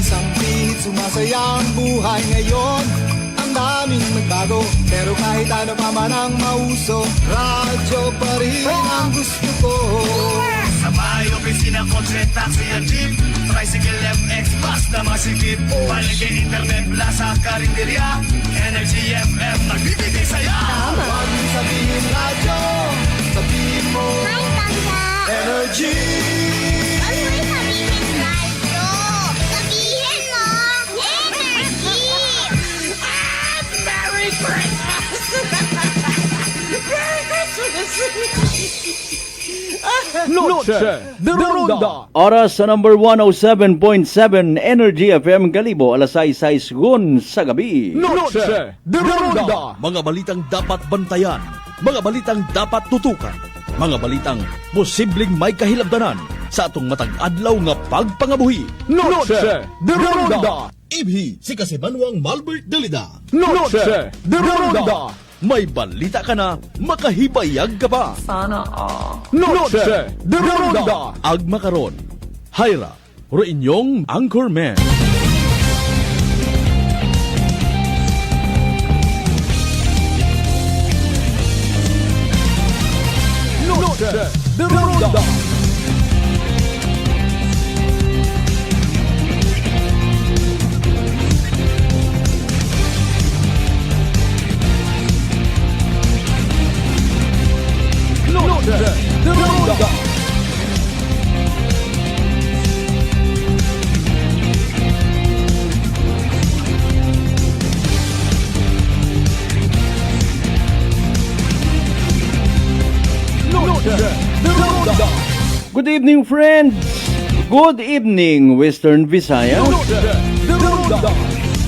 isang bihit, sumasaya ang buhay ngayon. Ang daming nagbago, pero kahit ano pa man ang mauso, radyo pa rin ang gusto ko. Sa bahay, opisina, kotse, taxi at jeep, tricycle, FX, bus na masikip, palengke, internet, plaza, karinderya, Energy FM, nagbibigay saya. Huwag mo sabihin radyo, sabihin mo Hi, Tanda! Energy. Huwag mo sabihin radyo! Sabihin mo, energy! Merry Christmas! Merry Christmas! Noche de Ronda. Oras sa number 107.7 Energy FM Kalibo, alas 6 gun sa gabi. Noche de Ronda. Mga balitang dapat bantayan, mga balitang dapat tutukan, mga balitang posibleng may kahilabdanan sa atong matag adlaw nga pagpangabuhi. Noche de Ronda. Ibhi si Kasibanwang Malbert Dalida. Noche de Ronda. May balita ka na, makahibayag ka pa. Noche de Ronda. Agma karon, Hyra, Reinyong Anchorman. Noche de Ronda. Noche de Ronda. Noche de Ronda. Good evening, friends. Good evening, Western Visayas. Noche de Ronda.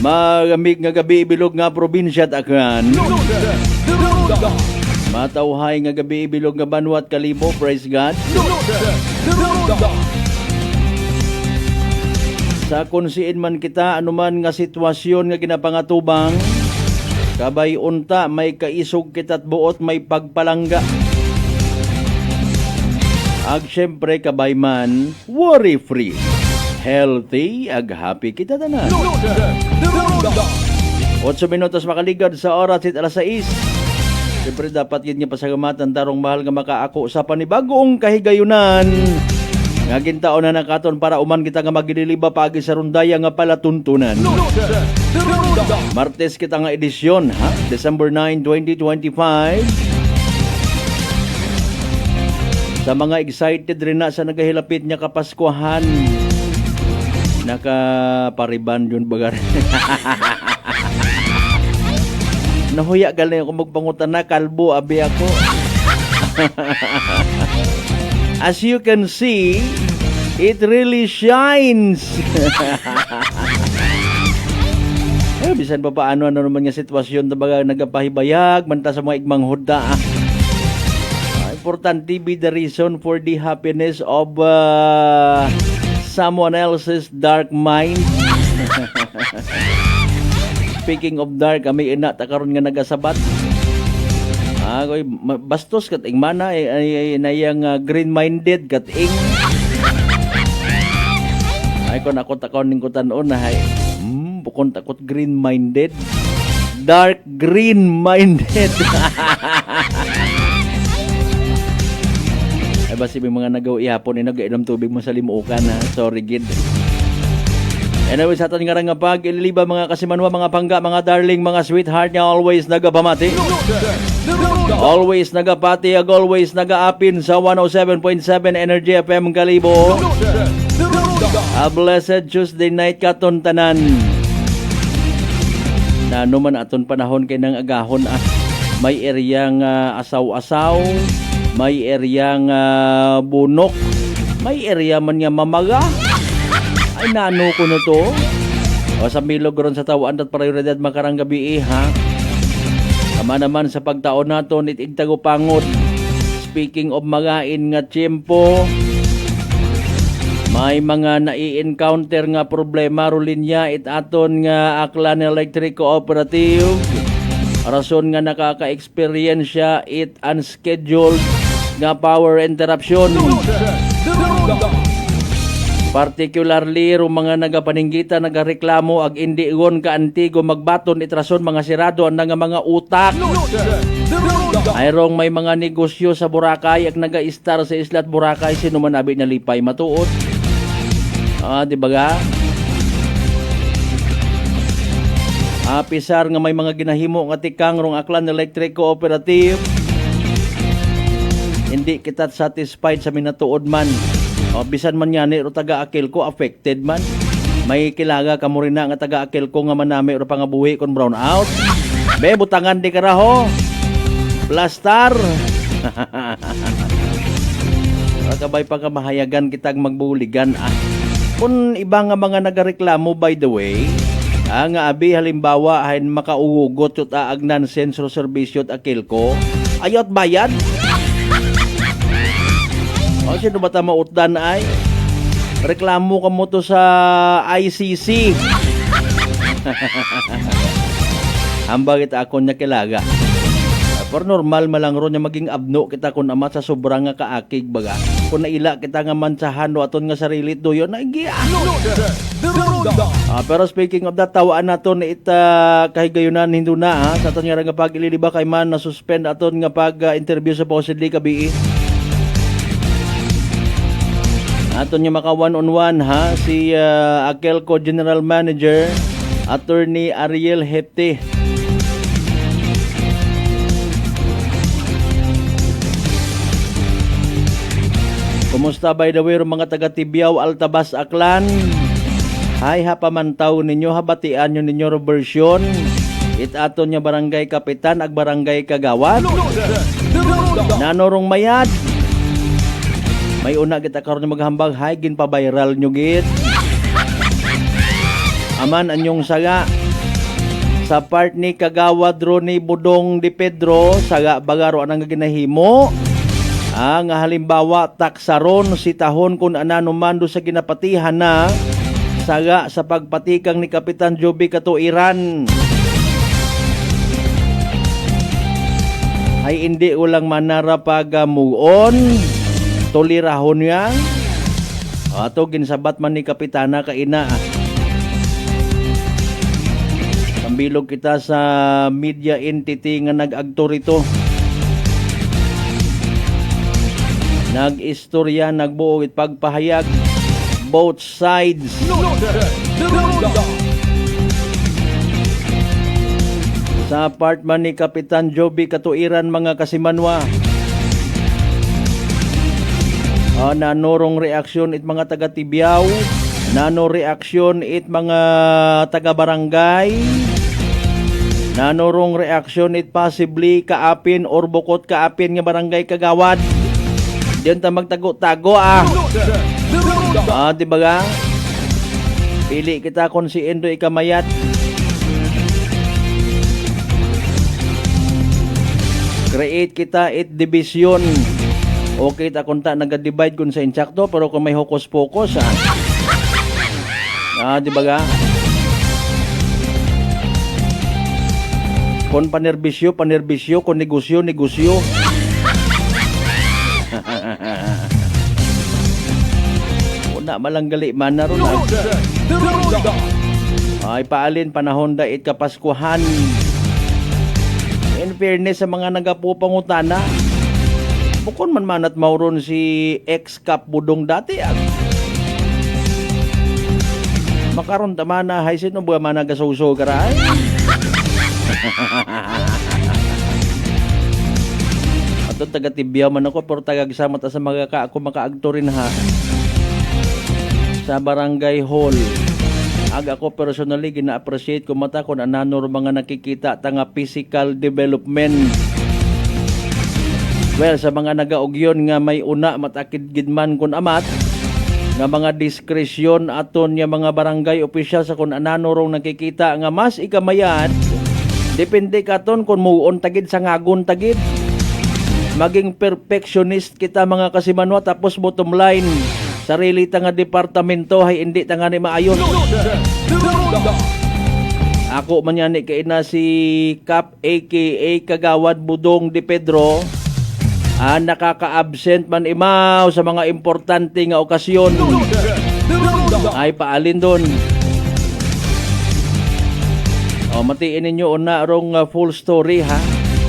Magamig nga gabi ibilog nga probinsya at Aklan. Noche de Ronda. Matauhay nga gabi ibilog nga Banwat Kalibo. Praise God. Noche de Ronda. Sa kunsiin man kita, anuman nga sitwasyon nga ginapangatubang, kabay unta, may kaisog kita't buot, may pagpalangga. Ag syempre kabay man, worry-free, healthy, ag happy kita tanan. Noche de Ronda. 8 minutos makaligad sa oras at alas 6. Siyempre dapat yun nga pasagamatan tarong mahal nga makaako sa panibagong kahigayunan. Nga gintaon na nakaton para uman kita nga magililiba pagi sa rundaya nga palatuntunan. Noche de Ronda. Martes kita nga edisyon, ha? December 9, 2025. Sa mga excited rin na sa nagahilapit niya kapaskuhan. Nakapariban yun bagar. Nahuya galing ako magpangutan na, kalbo, abi ako. As you can see, it really shines. Bisan pa paano, ano naman nga sitwasyon, tabaga nagapahibayag, manta sa mga igmang huda. Importante be the reason for the happiness of someone else's dark mind. Speaking of dark, kami ina takaron nga nagasabat. Agoy bastos kat ing mana ay nayang green-minded kat ing. Ay kon ako takon ning kutanon na hay. Bukon takot green-minded. Dark green-minded. Ay basi may mga nagaw ihapon ni nagainom tubig mo sa limukan ha. Sorry gid. Anyway, sa atin nga pag ililiba mga kasimanwa, mga pangga, mga darling, mga sweetheart niya, always nagapamati. Always nagapati, always nagaapin sa 107.7 Energy FM Kalibo. A blessed Tuesday night katon tanan. Na naman aton panahon kay nang agahon may eryang asaw-asaw, may eryang bunok, may area man nga mamaga. Ay nano ko na to. O sa milog ron sa tawaan at prioridad makarang gabi ha. Tama naman sa pagtaon nato itig tagupangot. Speaking of magain nga tiyempo, may mga nai-encounter nga problema rulinya it aton nga Aklan Electric Cooperative. Rason nga nakaka-experience siya it unscheduled nga power interruption. Particularly ro mga nagapaninggita nagareklamo ag indi gon ka antigo magbaton itrason mga sirado ang nga mga utak. Ayrong may mga negosyo sa Boracay ag naga-star sa Islat Boracay sino man abi nalipay matuod. Di ba ga? Pisar nga may mga ginahimo nga tikang rong Aklan Electric Cooperative. Hindi kita satisfied sa minatuod man. Bisan man yan, ro taga-akil ko, affected man. May kilaga ka mo rin na nga taga-akil ko nga manami ro pangabuhi kon brown out. Be, butangan di ka raho. Plastar. Kabay pa ka mahayagan kitag magbuligan. Kung iba nga mga nagareklamo, by the way, ang abi halimbawa ay makaugugot yut aagnan sensor serbisyo at akil ko, ayot bayad. Sino ba mautdan ay? Reklamo ka mo to sa ICC. Hambagit ako niya kilaga. Pero normal malang ron niya maging abno kita kung amat sa sobrang nga kaakig baga. Kung naila kita nga mansahan o aton nga sarili doyo na pero speaking of that, tawaan naton ita kahigayunan hindu na sa aton nga pag ililiba kay man na suspend aton nga pag interview sa possibly kabii. Aton niya maka one-on-one si Akelco General Manager Attorney Ariel Hepte. Kumusta by the way mga taga Tibiao, Altabas, Aklan? Hay hapamantaw ninyo, habatian nyo ninyo version. Aton niya barangay kapitan ag barangay kagawad. Nanorong mayad. May una kita karon maghambag hay gin pa viral nyo git. Aman anyong saga sa part ni Kagawad Ronnie Budong Di Pedro saga bagaro anang ginahimo. Ang halimbawa taksaron si tahon kun anano mando sa ginapatihan na saga sa pagpatikang ni Kapitan Joby Katuiran. Ay hindi ulang manara pagamuon. Tolirahon niya. Ato ginsabat man ni Kapitana kaina. Pambilog kita sa media entity nga nag-agto rito. Nag-istorya, nagbuo it pagpahayag both sides. Sa apartment ni Kapitan Joby Katuiran mga kasimanwa. Nanorong reaksyon it mga taga Tibiao, nano reaksyon it mga taga barangay, nanorong reaksyon it possibly kaapin or bukod kaapin nga barangay kagawad. Diyan ta magtago-tago di ba ga? Pili kita kung si Endo ikamayat. Create kita it division. Okay, ta kunta naga-divide kun sa insakto pero kung may hokos-pokos di ba ga? Kung panerbisyo, kung negosyo. Una malanggali man na ron. Ay paalin panahon da it kapaskuhan. In fairness sa mga nagapupangutana, bukon man manat mauron si ex-Kap Budong dati makaron tama na hay sino ba man nagasuso karay. Ato taga Tibiao man ako pero taga gisama ta sa mga ako makaagto rin sa barangay hall. Ako personally gina-appreciate ko mata kung anano mga nakikita tanga physical development. Well, sa mga nagaugyon nga may una matakid gidman kun amat nga mga diskresyon aton nga mga barangay opisyal sa kun anano rong nakikita nga mas ikamayad depende katon kun muon tagid sa ngagon tagid maging perfectionist kita mga kasimanwa tapos bottom line sarili ta nga departamento hay hindi ta nga ni maayon. Ako man yan kay na si Kap aka Kagawad Budong Di Pedro nakaka-absent man imaw sa mga importante nga okasyon. ay paalin doon. O, matiin ninyo una rong full story ha.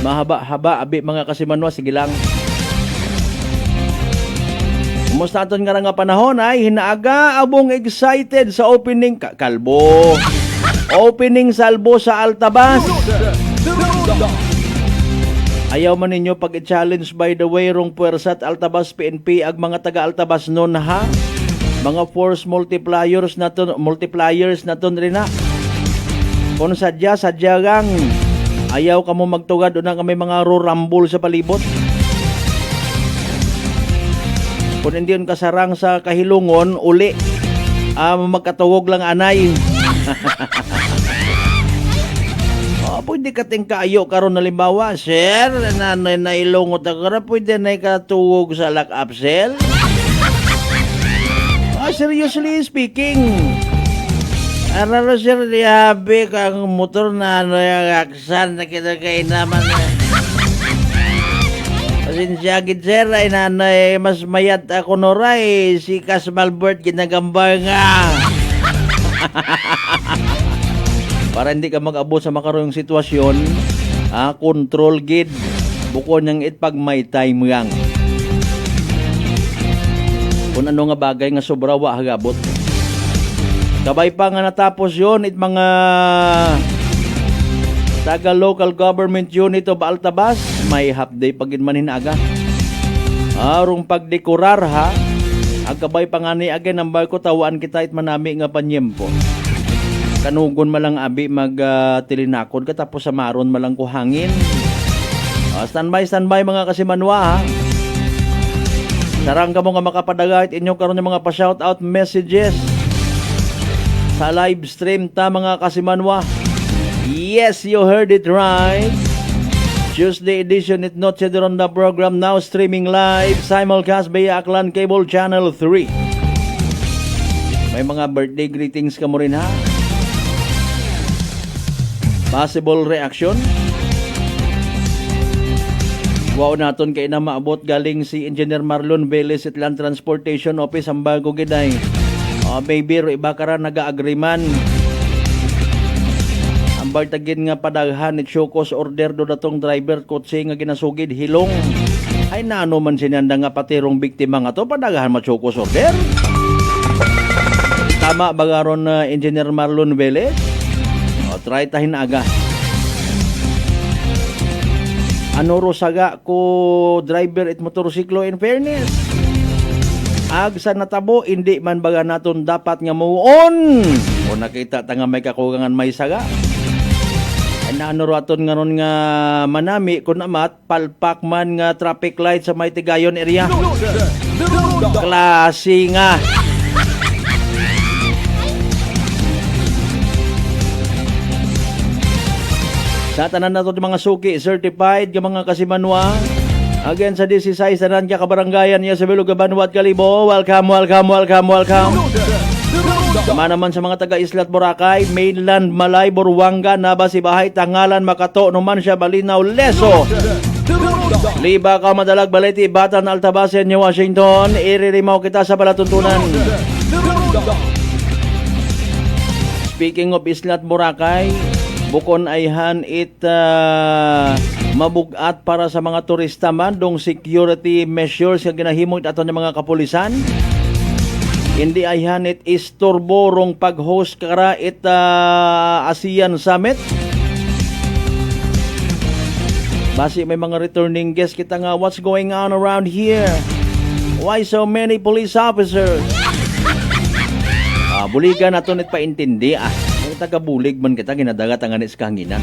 Mahaba-haba, abi mga kasimanwa, sige lang. Kumusta aton nga panahon ay hinaaga abong excited sa opening kalbo. Opening salbo sa Altabas. Ayaw man ninyo pag i-challenge by the way rong puwersa at Altabas PNP ag mga taga Altabas nun ha. Mga force multipliers na ton rin ha. Kung sadya gang ayaw ka mo magtugad o na kami mga rurambol sa palibot. Kung hindi yun kasarang sa kahilungon, uli. Magkatugog lang anay. Pwede ka ting kaayo karon na limbawa, sir, nailungot ako pwede na ikatugog sa lock-up cell? Seriously speaking, ano sir, dihabi kang motor na yung aksan na kita kayo naman. Pasinsiyagid sir, ay nanay, mas mayat ako noray, si Cas Malbert ginagambay nga. Para hindi ka mag-abot sa makarong sitwasyon, control gid, buko niyang itpag may time lang. Kung ano nga bagay nga sobra wa hagabot. Kabay pa nga natapos yon it mga taga local government unit of Altabas, may half day pagin man hinaga. Arong pagdekorar ha, agkabay pa nga ni again ang barko tawaan kita it manami nga panyempo. Kanugon malang abi tilinakon katapos sa maron malang ko hangin. Standby mga kasimanwa ha. Sarang ka mo nga makapadagayt inyo karon yung mga pa-shoutout messages sa live stream ta mga kasimanwa. Yes, you heard it right. Tuesday edition it Noche de Ronda program now streaming live simulcast via Aklan Cable Channel 3. May mga birthday greetings ka mo rin ha. Possible reaction. Wow naton kay na maabot galing si Engineer Marlon Velez at Land Transportation Office ang bago giday. Maybe ro iba kara naga-agreeman. Ang bartagin nga padaghan ni Chocos order do datong driver kotse nga ginasugid hilong. Ay naano man sinanda nga patirong biktima nga to padaghan ma Chocos order. Tama bagaron na Engineer Marlon Velez. Try tahin aga. Ano ro saga ko driver at motorsiklo in fairness. Ag sa natabo hindi man baga naton dapat nga muon. O nakita ta nga may kakugangan may saga. Ano ro aton nga ron nga manami kun amat palpak man nga traffic light sa may Tigayon area. Klase nga. Sa tanan na ito mga suki, certified ka mga kasimanwa. Again sa 16 tanan ka kabarangayan niya sa Bilog Banwa at Kalibo. Welcome. Sama naman sa mga taga-Islat Boracay, Mainland, Malay, Buruanga, Nabasibahay, Tangalan, Makato, Numancia, Balinaw, Leso. Liba ka madalag baliti, Batan, Altabasen, New Washington. Iririmaw kita sa palatuntunan. Speaking of Islat Boracay, bukon ayhan mabugat para sa mga turista man dong security measures nga ginahimo aton ng mga kapulisan. Hindi ayhan istorbo rong pag-host kara ASEAN Summit. Basi may mga returning guests kita nga what's going on around here? Why so many police officers? Buligan naton it paintindi taga-bulig man kita ginadagat ang anis kahanginan.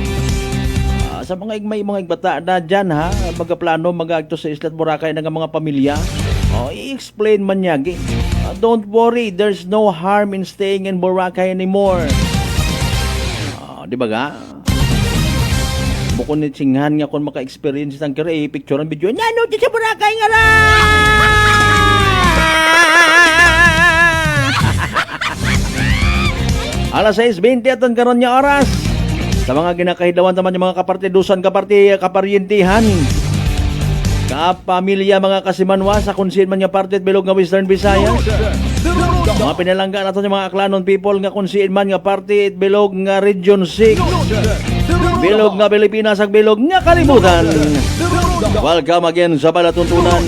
Sa mga igbata na dyan ha, magkaplano mag-agto sa Islat Boracay ng mga pamilya, i-explain man yagi. Don't worry, there's no harm in staying in Boracay anymore. Di ba ga? Bukod ni Tsinghan nga kung maka-experience ng kira, picture ang video, nano dyan sa Boracay nga ra! Alas 6:20 aton karon nga oras. Sa mga ginakahidawan naman yung mga kapartidusan, kaparyentihan. Kapamilya mga kasimanwa sa kunsin man nga parte at bilog nga Western Visayas. Mga pinalangga nato yung mga aklanon people nga kung siin man nga parte it bilog nga Region 6. Bilog nga Pilipinas ag bilog nga kalibutan. Welcome again sa Palatuntunan.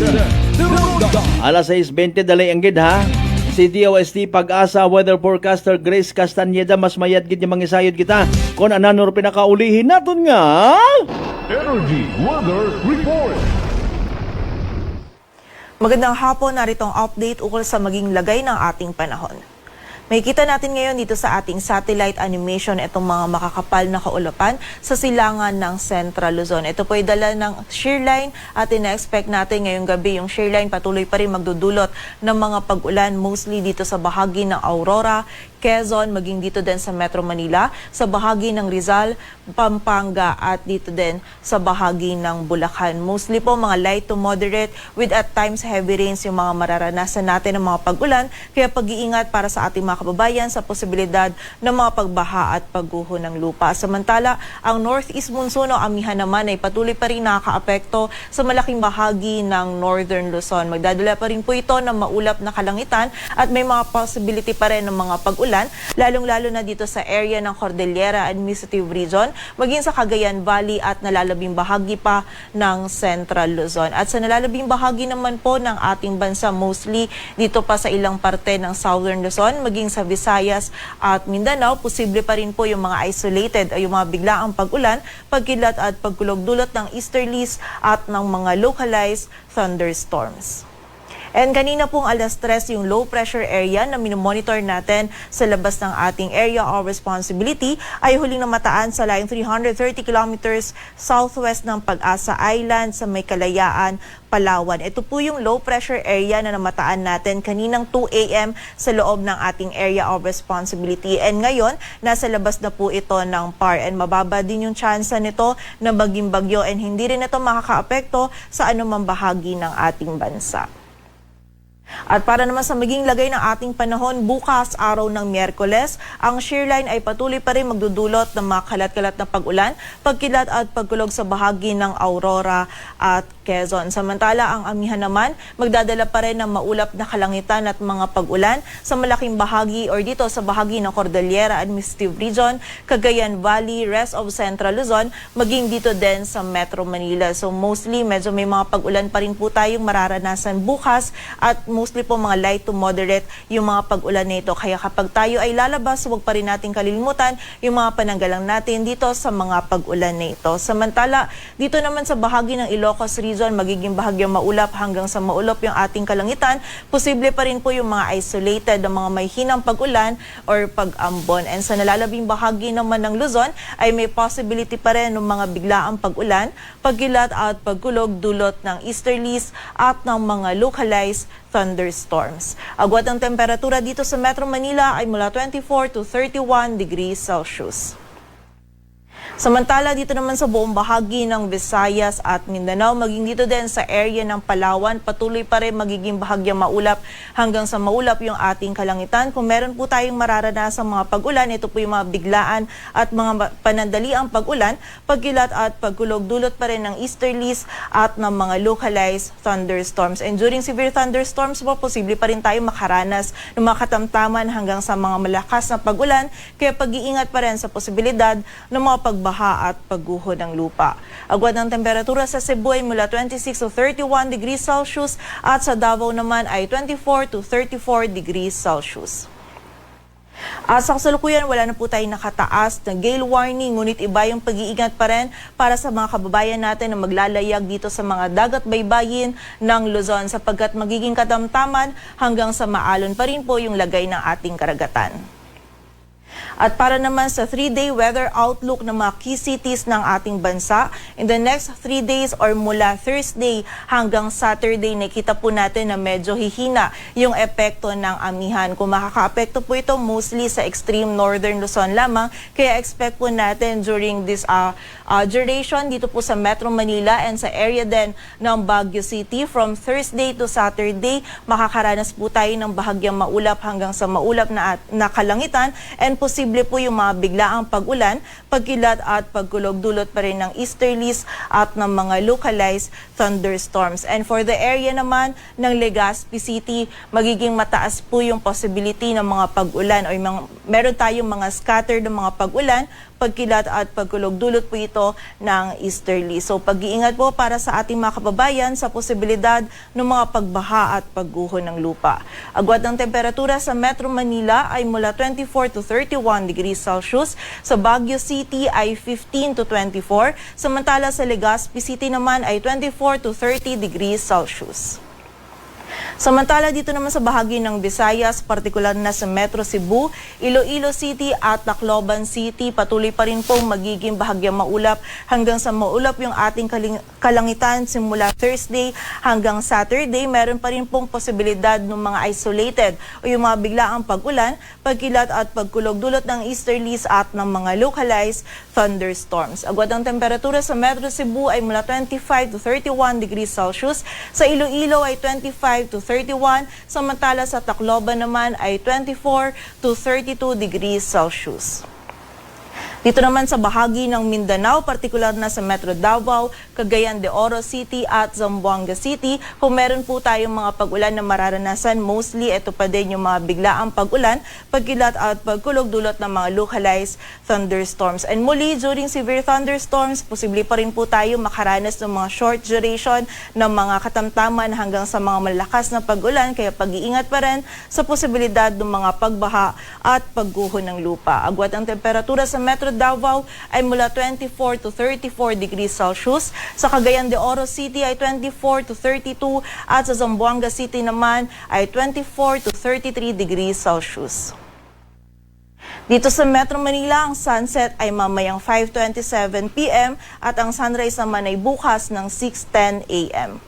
Alas 6:20 dali ang gid ha. Si DOST Pag-asa Weather Forecaster Grace Castaneda mas mayad gid yung mangisayod kita. Kung ananor pinakaulihin naton nga Energy Weather Report. Magandang hapon, narito ang update ukol sa maging lagay ng ating panahon. Makikita natin ngayon dito sa ating satellite animation itong mga makakapal na kaulapan sa silangan ng Central Luzon. Ito po ay dala ng shear line at ina-expect natin ngayong gabi yung shear line patuloy pa rin magdudulot ng mga pag-ulan mostly dito sa bahagi ng Aurora, Quezon, maging dito din sa Metro Manila, sa bahagi ng Rizal, Pampanga at dito din sa bahagi ng Bulacan. Mostly po mga light to moderate with at times heavy rains yung mga mararanasan natin ng mga pag-ulan. Kaya pag-iingat para sa ating mga kababayan sa posibilidad ng mga pagbaha at pagguho ng lupa. Samantala, ang northeast monsoon o amihan naman ay patuloy pa rin nakakaapekto sa malaking bahagi ng northern Luzon. Magdadala pa rin po ito ng maulap na kalangitan at may mga possibility pa rin ng mga pag-ulan, lalong-lalo na dito sa area ng Cordillera Administrative Region, maging sa Cagayan Valley at nalalabing bahagi pa ng Central Luzon. At sa nalalabing bahagi naman po ng ating bansa, mostly dito pa sa ilang parte ng Southern Luzon, maging sa Visayas at Mindanao, posible pa rin po yung mga isolated o yung mga biglaang pag-ulan, pagkilat at pagkulog-dulot ng easterlies at ng mga localized thunderstorms. And kanina pong alas 3 yung low pressure area na minomonitor natin sa labas ng ating area of responsibility ay huling namataan sa layong 330 kilometers southwest ng Pag-asa Island sa May Kalayaan, Palawan. Ito po yung low pressure area na namataan natin kaninang 2 a.m. sa loob ng ating area of responsibility. And ngayon, nasa labas na po ito ng PAR. And mababa din yung chance nito na maging bagyo and hindi rin ito makakaapekto sa anumang bahagi ng ating bansa. At para naman sa maging lagay ng ating panahon, bukas araw ng Miyerkules, ang shear line ay patuloy pa rin magdudulot ng mga kalat-kalat na pag-ulan, pagkilat at pagkulog sa bahagi ng Aurora at Quezon. Samantala, ang amihan naman, magdadala pa rin ng maulap na kalangitan at mga pag-ulan sa malaking bahagi or dito sa bahagi ng Cordillera Administrative Region, Cagayan Valley, rest of Central Luzon, maging dito din sa Metro Manila. So mostly, medyo may mga pag-ulan pa rin po tayong mararanasan bukas at mostly po mga light to moderate yung mga pag-ulan nito. Kaya kapag tayo ay lalabas, huwag pa rin natin kalilimutan yung mga pananggalang natin dito sa mga pag-ulan nito. Samantala, dito naman sa bahagi ng Ilocos Region, magiging bahagyang maulap hanggang sa maulap yung ating kalangitan. Posible pa rin po yung mga isolated na mga may hinang pag-ulan or pag-ambon. And sa nalalabing bahagi naman ng Luzon, ay may possibility pa rin ng mga biglaang pag-ulan, pagkilat at pagkulog dulot ng easterlies at ng mga localized thunderstorms. Agwat ang temperatura dito sa Metro Manila ay mula 24 to 31 degrees Celsius. Samantala, dito naman sa buong bahagi ng Visayas at Mindanao, maging dito din sa area ng Palawan, patuloy pa rin magiging bahagyang maulap hanggang sa maulap yung ating kalangitan. Kung meron po tayong mararanasang mga pag-ulan, ito po yung mga biglaan at mga panandaliang pag-ulan, pagkilat at pagkulog dulot pa rin ng easterlies at ng mga localized thunderstorms. And during severe thunderstorms po, posible pa rin tayo makaranas ng mga katamtaman hanggang sa mga malakas na pag-ulan, kaya pag-iingat pa rin sa posibilidad ng mga pagbaha at pagguho ng lupa. Agwat ng temperatura sa Cebu ay mula 26 to 31 degrees Celsius at sa Davao naman ay 24 to 34 degrees Celsius. Sa kasalukuyan, wala na po tayong nakataas na gale warning, ngunit iba yung pag-iingat pa rin para sa mga kababayan natin na maglalayag dito sa mga dagat baybayin ng Luzon sapagkat magiging katamtaman hanggang sa maalon pa rin po yung lagay ng ating karagatan. At para naman sa 3-day weather outlook ng mga key cities ng ating bansa, in the next 3 days or mula Thursday hanggang Saturday, nakita po natin na medyo hihina yung epekto ng amihan. Kung makaka-apekto po ito mostly sa extreme northern Luzon lamang, kaya expect po natin during this duration dito po sa Metro Manila and sa area din ng Baguio City, from Thursday to Saturday, makakaranas po tayo ng bahagyang maulap hanggang sa maulap na kalangitan and posible posible po yung mga biglaang pag-ulan, pagkilat at pagkulog, dulot pa rin ng easterlies at ng mga localized thunderstorms. And for the area naman ng Legazpi City, magiging mataas po yung possibility ng mga pag-ulan o meron tayong mga scattered ng mga pag-ulan, pagkilat at pagkulog, dulot po ito ng easterly. So pag-iingat po para sa ating mga kababayan sa posibilidad ng mga pagbaha at pagguho ng lupa. Agwat ng temperatura sa Metro Manila ay mula 24 to 31 degrees Celsius. Sa Baguio City ay 15 to 24. Samantala sa Legazpi City naman ay 24 to 30 degrees Celsius. Samantala dito naman sa bahagi ng Visayas, partikular na sa Metro Cebu, Iloilo City at Tacloban City, patuloy pa rin pong magiging bahagyang maulap hanggang sa maulap yung ating kalangitan simula Thursday hanggang Saturday. Meron pa rin pong posibilidad ng mga isolated o yung mga biglaang pag-ulan, pagkilat at pagkulog, dulot ng easterlies at ng mga localized thunderstorms. Agwat ang temperatura sa Metro Cebu ay mula 25 to 31 degrees Celsius. Sa Iloilo ay 25 to 31, samantala sa Tacloban naman ay 24 to 32 degrees Celsius. Dito naman sa bahagi ng Mindanao, partikular na sa Metro Davao, Cagayan de Oro City at Zamboanga City, kung meron po tayong mga pag-ulan na mararanasan, mostly ito pa din yung mga biglaang pag-ulan, pagkilat at pagkulog, dulot ng mga localized thunderstorms. And muli, during severe thunderstorms, posible pa rin po tayo makaranas ng mga short duration ng mga katamtaman hanggang sa mga malakas na pag-ulan, kaya pag-iingat pa rin sa posibilidad ng mga pagbaha at pagguho ng lupa. Agwat ang temperatura sa Metro Davao ay mula 24 to 34 degrees Celsius. Sa Cagayan de Oro City ay 24 to 32 at sa Zamboanga City naman ay 24 to 33 degrees Celsius. Dito sa Metro Manila, ang sunset ay mamayang 5:27 p.m. at ang sunrise naman ay bukas ng 6:10 a.m.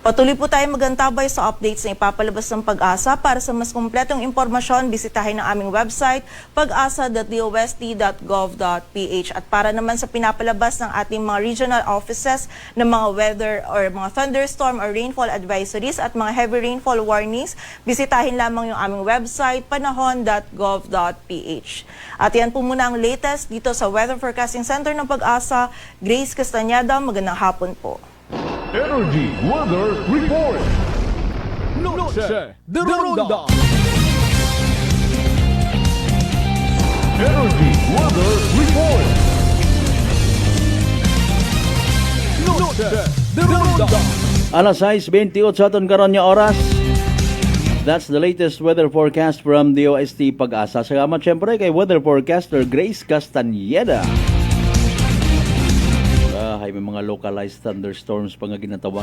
Patuloy po tayo magantabay sa updates na ipapalabas ng Pag-asa. Para sa mas kumpletong impormasyon, bisitahin ang aming website, pag-asa.dost.gov.ph. At para naman sa pinapalabas ng ating mga regional offices ng mga weather or mga thunderstorm or rainfall advisories at mga heavy rainfall warnings, bisitahin lamang yung aming website, panahon.gov.ph. At yan po muna ang latest dito sa Weather Forecasting Center ng Pag-asa. Grace Castañeda, magandang hapon po. Energy Weather Report. Noche de Ronda. Energy Weather Report. Noche de Ronda. Alas 6:28 sa aton karon nga oras. That's the latest weather forecast from DOST Pag-asa. Salamat syempre kay weather forecaster Grace Castañeda. Ay may mga localized thunderstorms pa nga ginatawag.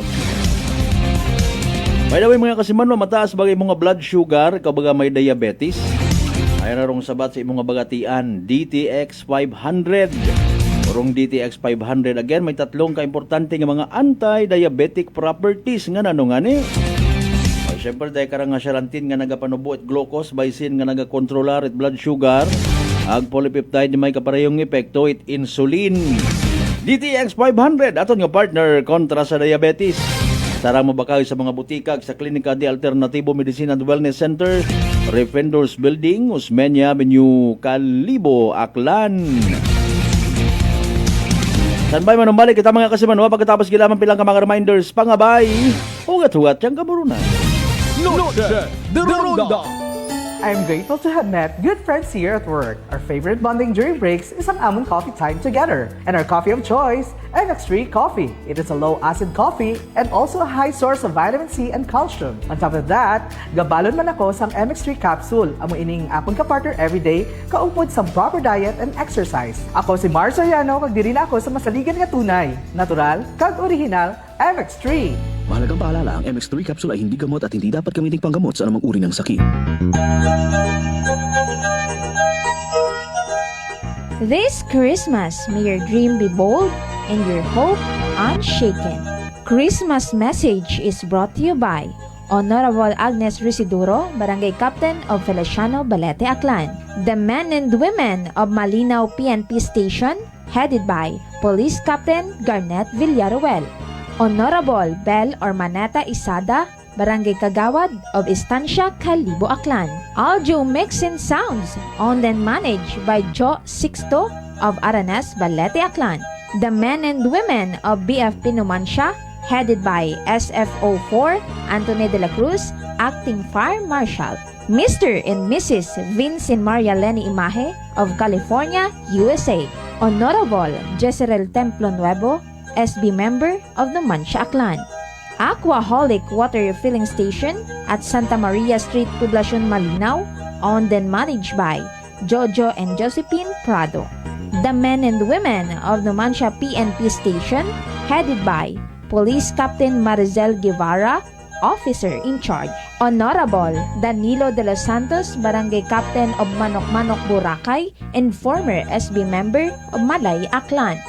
By the way mga kasimanwa, mataas bagay mga blood sugar kabaga may diabetes. Ay narong sabat sa imong bagatian DTX 500. Orong DTX 500 again may tatlong kaimportante nga mga anti-diabetic properties nga nano nga ni. Siyempre dahil karang nga siarantin nga nagapanubo at glucose baisin nga nagakontrolar at blood sugar. Ag polypeptide may kaparehong epekto it insulin. DTX 500 aton nga partner kontra sa diabetes. Tara mabakaw sa mga butikag sa Klinika de Alternativo Medicine and Wellness Center, Refendors Building, Osmeña Avenue, Calibo, Aklan. Sanbay manumbalik kita mga kasimanwa pagkatapos gilaman pilang ka mga reminders pangabay. Hugat-hugat yang kaburunan. Noche de Ronda. I'm grateful to have met good friends here at work. Our favorite bonding during breaks is ang amon coffee time together. And our coffee of choice, MX3 Coffee. It is a low-acid coffee and also a high source of vitamin C and calcium. On top of that, gabalon man ako sang MX3 capsule. Amo ining akong kapartner everyday, kaupod sa proper diet and exercise. Ako si Mars Soriano, kag diri na ako sa masaligan nga tunay, natural, kag original, MX3. Mahalagang paalala, ang MX3 capsule ay hindi gamot at hindi dapat gamiting panggamot sa anumang uri ng sakit. This Christmas, may your dream be bold and your hope unshaken. Christmas message is brought to you by Honorable Agnes Risiduro, Barangay Captain of Feliciano Balete Aklan. The men and women of Malinaw PNP Station, headed by Police Captain Garnet Villaruel. Honorable Bel Ormaneta Isada, Barangay Kagawad of Estancia, Calibo, Aklan. Audio mix and sounds owned and managed by Joe Sixto of Aranes, Balete, Aklan. The men and women of BFP Numancia, headed by SFO4 Anthony de la Cruz, Acting Fire Marshal. Mr. and Mrs. Vince and Maria Lenny Imahe of California, USA. Honorable Jezreel Templo Nuevo, SB member of Numancia, Aklan. Aquaholic Water Refilling Station at Santa Maria Street, Poblacion, Malinaw, owned and managed by Jojo and Josephine Prado. The men and women of Numancia PNP Station, headed by Police Captain Maricel Guevara, Officer in Charge. Honorable Danilo de los Santos, Barangay Captain of Manok-Manok, Boracay, and former SB member of Malay, Aklan.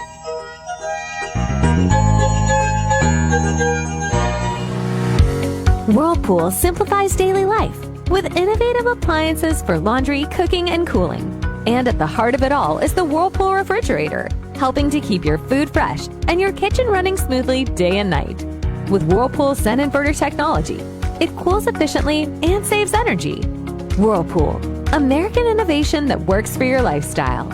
Whirlpool simplifies daily life with innovative appliances for laundry, cooking, and cooling. And at the heart of it all is the Whirlpool refrigerator, helping to keep your food fresh and your kitchen running smoothly day and night. With Whirlpool Sun Inverter technology, it cools efficiently and saves energy. Whirlpool, American innovation that works for your lifestyle.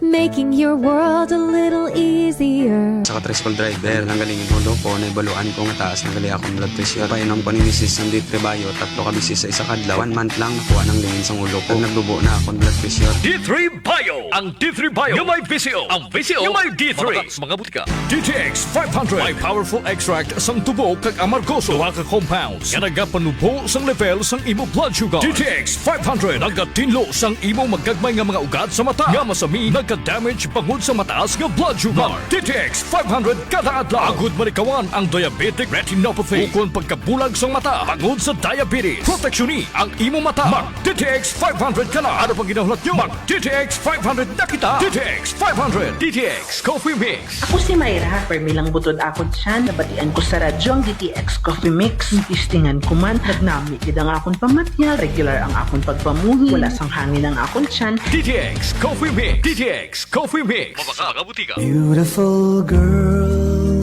Making your world a little easier. Sa ka-tricycle driver, nanggaling yung ulo ko, naibaluan ko nga taas, nanggali akong blood pressure. Painom ko ni Mrs. ng D3 Bio, 3 ka bisis sa isa kadlaw. 1 month lang, nakuha ng lingin sa ulo ko. Naglubo na akong blood pressure. D3 Bio! Ang D3 Bio yung may VCO. Ang VCO yung may D3. Mga butika. DTX 500. May powerful extract sang tubo kag amargoso. Duha ka compounds. Nga nagapanubo sang level sang imo blood sugar. DTX 500. Nagatinlo sang imo magagmay nga mga ugat sa mata. Nga masami nagka-damage pangod sa mataas nga blood sugar. DTX 500 kada adlaw. Agud manikawan ang diabetic retinopathy. Ukon pagkabulag sang mata pangod sa diabetes. Proteksyon ni ang imo mata. Mag DTX 500 ka na. Ano pang ginahulat nyo? Mag DTX 500 na kita. DTX 500. DTX Coffee Mix. Ako si Mayra. Permilang butod akon siya. Nabatian ko sa radyo ang DTX Coffee Mix. Tistingan ko man. Nagnami kid ang akon pamatya. Regular ang akon pagpamuhi. Wala sang hangin ang akon siyan. DTX Coffee Mix. DTX Coffee Mix. Mga butika. Beautiful girl.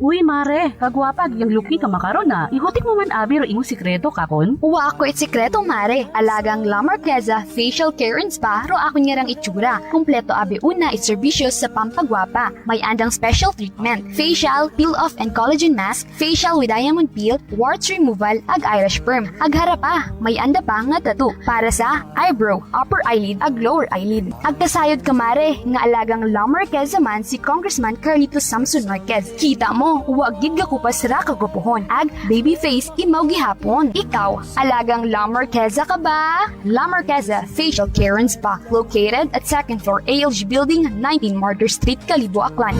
Uy, mare, kagwapag, yung luki ka makaron na. Ihutik mo man abi ro imong sikreto kakon. Uwa ako sikreto, mare. Alagang La Marqueza Facial Care and Spa ro ako niyarang itsura. Kompleto abi una iserbisyo sa pampagwapa. May andang special treatment, facial, peel-off and collagen mask, facial with diamond peel, warts removal, ag Irish perm. Ag harapa, may anda pa nga tattoo para sa eyebrow, upper eyelid, ag lower eyelid. Ag kasayod ka, mare, nga alagang La Marqueza man si Congressman Carlito Samson Marquez. Kita mo, huwag gid ka kupas ra kagupuhon. Ag baby face imaw gihapon. Ikaw, alagang La Marqueza ka ba? La Marqueza Facial Care and Spa, located at 2nd floor ALG Building, 19 Martyr Street, Calibo, Aklan.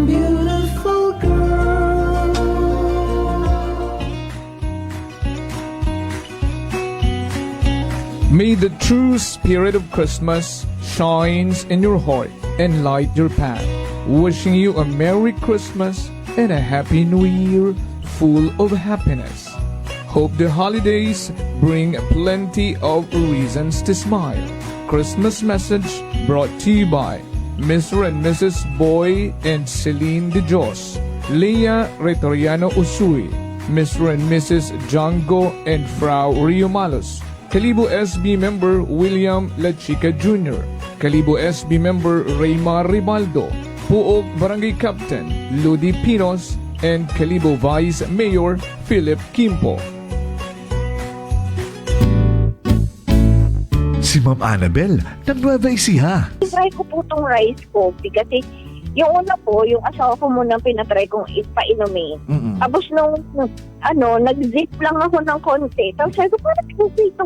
Beautiful girl. May the true spirit of Christmas shines in your heart and light your path. Wishing you a Merry Christmas and a Happy New Year full of happiness. Hope the holidays bring plenty of reasons to smile. Christmas message brought to you by Mr. and Mrs. Boy and Celine De Jos, Leah Retoriano Usui, Mr. and Mrs. Django and Frau Rio Malos, Calibo SB member William La Chica Jr., Calibo SB member Raymar Ribaldo, Puok Barangay Captain Ludi Pinos, and Calibo Vice Mayor Philip Kimpo. Si Ma'am Annabel, ng Nueva Ecija. Try ko po itong rice coffee kasi yung una po, yung asawa ko muna pinatry kong ipainumin. Tapos nung nag-zip lang ako ng konti. Tapos sabi ko, parang kasi ito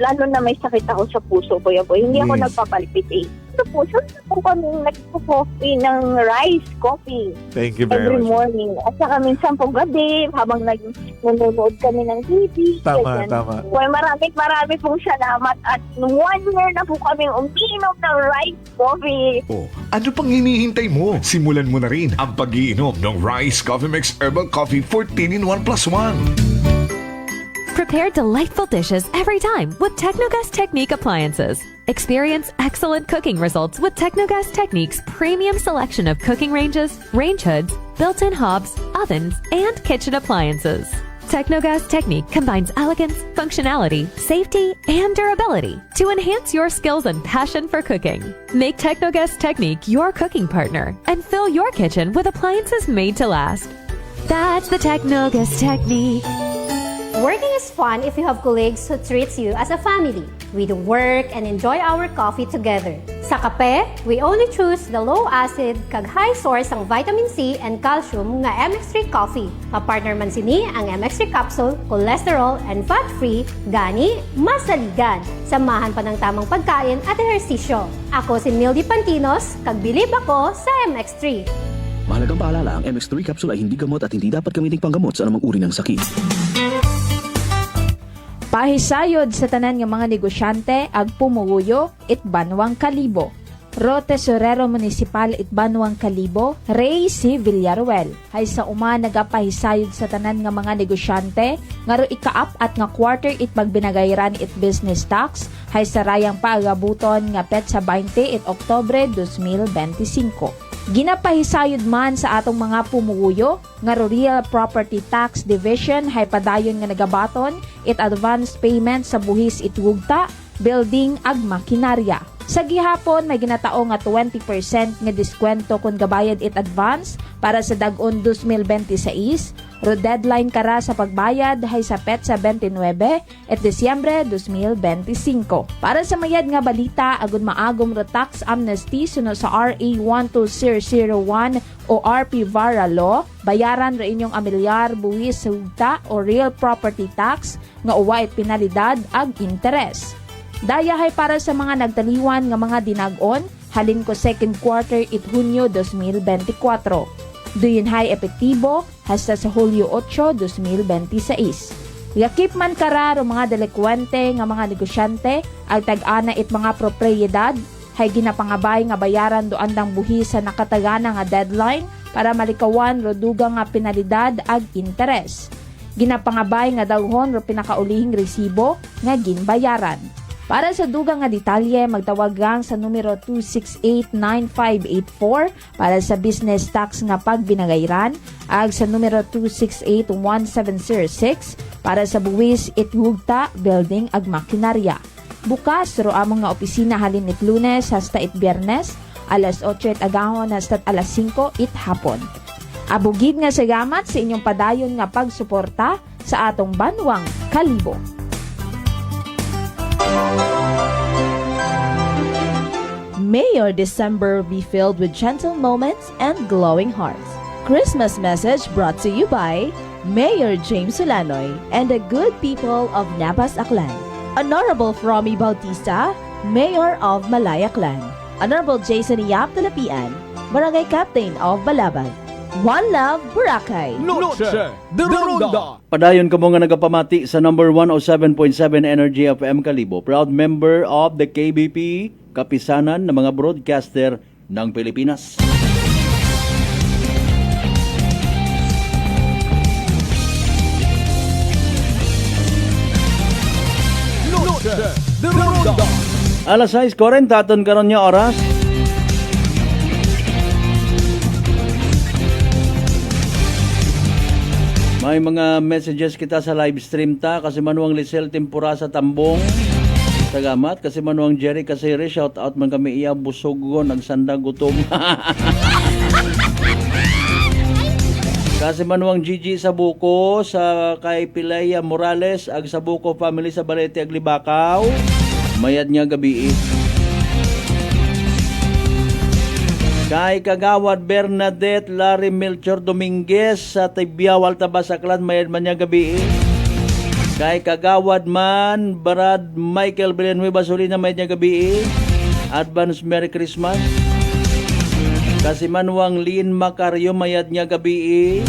lalo na may sakit ako sa puso ko. Hindi ako nagpapalpit eh. Ito po, saan po kami nagpo-coffee ng rice coffee. Thank you very every much. morning. At saka minsan po gabi, habang nanonood kami ng TV. Tama, tama. Well, marami pong salamat. At 1 year na po kami umiinom ng rice coffee. Oh, ano pang hinihintay mo? Simulan mo na rin ang pag-iinom ng Rice Coffee Mix Herbal Coffee 14-in-1 + 1. Prepare delightful dishes every time with Technogas Technique appliances. Experience excellent cooking results with Technogas Technique's premium selection of cooking ranges, range hoods, built-in hobs, ovens, and kitchen appliances. Technogas Technique combines elegance, functionality, safety, and durability to enhance your skills and passion for cooking. Make Technogas Technique your cooking partner and fill your kitchen with appliances made to last. That's the Technogas Technique. Working is fun if you have colleagues who treats you as a family. We do work and enjoy our coffee together. Sa kape, we only choose the low-acid kag high source ang vitamin C and calcium nga MX3 coffee. Kapartner man sini ang MX3 capsule, cholesterol and fat-free, gani, masaligan. Samahan pa ng tamang pagkain at ehersisyo. Ako si Mildy Pantinos, kag bilib ako sa MX3. Mahalagang paalala, ang MX3 capsule ay hindi gamot at hindi dapat gamitin panggamot sa anumang uri ng sakit. Pahisayod sa tanan nga mga negosyante ag pumuguyo it Banwang Kalibo. Ro Tesorero Municipal it Banwang Kalibo, Ray C. Villaruel. Hay sa uma nagapahisayod sa tanan nga mga negosyante nga ro ikaap at nga quarter it pagbinagayran it business tax hay sa rayang paagabuton nga petsa 20 it Oktubre 2025. Ginapahisayod man sa atong mga pumuguyo nga Real Property Tax Division hay padayon nga nagabaton it advance payment sa buhis it wugta, building ag makinarya. Sa gihapon may ginatao nga 20% nga diskwento kung gabayad it advance para sa dag-on 2026. Ro deadline kara sa pagbayad hay sa petsa 29 at Disyembre 2025. Para sa mayad nga balita agon maagom ro tax amnesty suno sa RA 12001 o RP Vara Law, bayaran ra inyong amilyar buwis sa hugta o real property tax nga uwa it penalidad ag interes. Daya hay para sa mga nagtaliwan nga mga dinag-on halin ko second quarter it Hunyo 2024. Duyon hay epektibo hasta sa Hulyo 8, 2026. Yakip man kararo mga delikwente nga mga negosyante ang tag-ana it mga propriedad hay ginapangabay nga bayaran do andang buhi sa nakatagana nga deadline para malikawan ro dugang nga penalidad ag interes. Ginapangabay nga dawhon ro pinakaulihing resibo nga ginbayaran. Para sa dugang nga detalye, magtawag gang sa numero 268-9584 para sa business tax nga pagbinagayran ag sa numero 268-1706 para sa buwis it hugta, building ag makinarya. Bukas ro among nga opisina halin it Lunes hasta it Biyernes, alas 8 it agahon hasta alas 5 it hapon. Abugid nga salamat sa inyong padayon nga pagsuporta sa atong Banwang Kalibo. May your December be filled with gentle moments and glowing hearts. Christmas message brought to you by Mayor James Solanoy and the good people of Nabas Aklan. Honorable Fromy Bautista, Mayor of Malaya Clan. Honorable Jason Yap Talapian, Barangay Captain of Balaban. One Love, Boracay. Noche de Ronda. Padayon kamo nga nagapamati sa number 107.7 Energy FM Kalibo. Proud member of the KBP, kapisanan ng mga broadcaster ng Pilipinas. Noche de Ronda. Alas 6:40 aton karon nga oras. May mga messages kita sa live stream ta kasi manuang Lisel Tempura sa Tambong. Salamat kasi manuang Jerry Kasiri, shout out man kami iya busogon nagsanda gutom. Kasi manuang Gigi sa Buko sa kay Pilaya Morales ag sa Buko family sa Balete ag Libakaw. Mayad niya gabi. Kay Kagawad Bernadette Larry Melchor Dominguez sa Tibiao Altabas Aklan, mayad man niya gabi. Kay Kagawad man Barad Michael Villanueva Solina, mayad niya gabi. Advance Merry Christmas. Kasi manuang Lynn Macario, mayad niya gabi.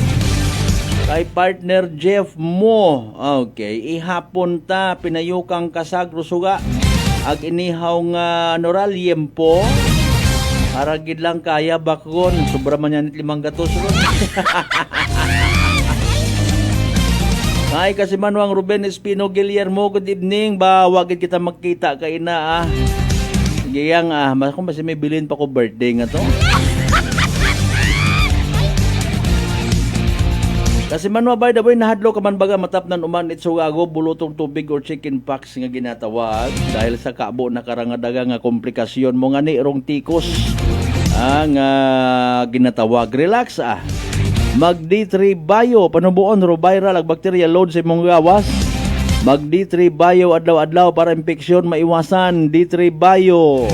Kay partner Jeff Mo, okay, ihapon ta pinayukang kasagro suga ag inihaw nga Noraliempo. Aragid lang kaya bakon, sobra man yan 5 gatos ron. Ay kasi manuang Ruben Espino Guillermo, good evening. Ba wagid kita magkita kay na Sige yang mas kung basi may bilin pa ko birthday nga to. Kasi manwa by the way, nahadlo ka man baga matapnan uman itsugago bulutong tubig or chicken pox nga ginatawag dahil sa kaabo na karangadaga nga komplikasyon mo nga ni irong tikos ang ginatawag. Relax Mag D3 Bio, panubuon ro viral ag bacteria load sa imong gawas. Mag D3 Bio adlaw-adlaw para infeksyon maiwasan. D3 Bio,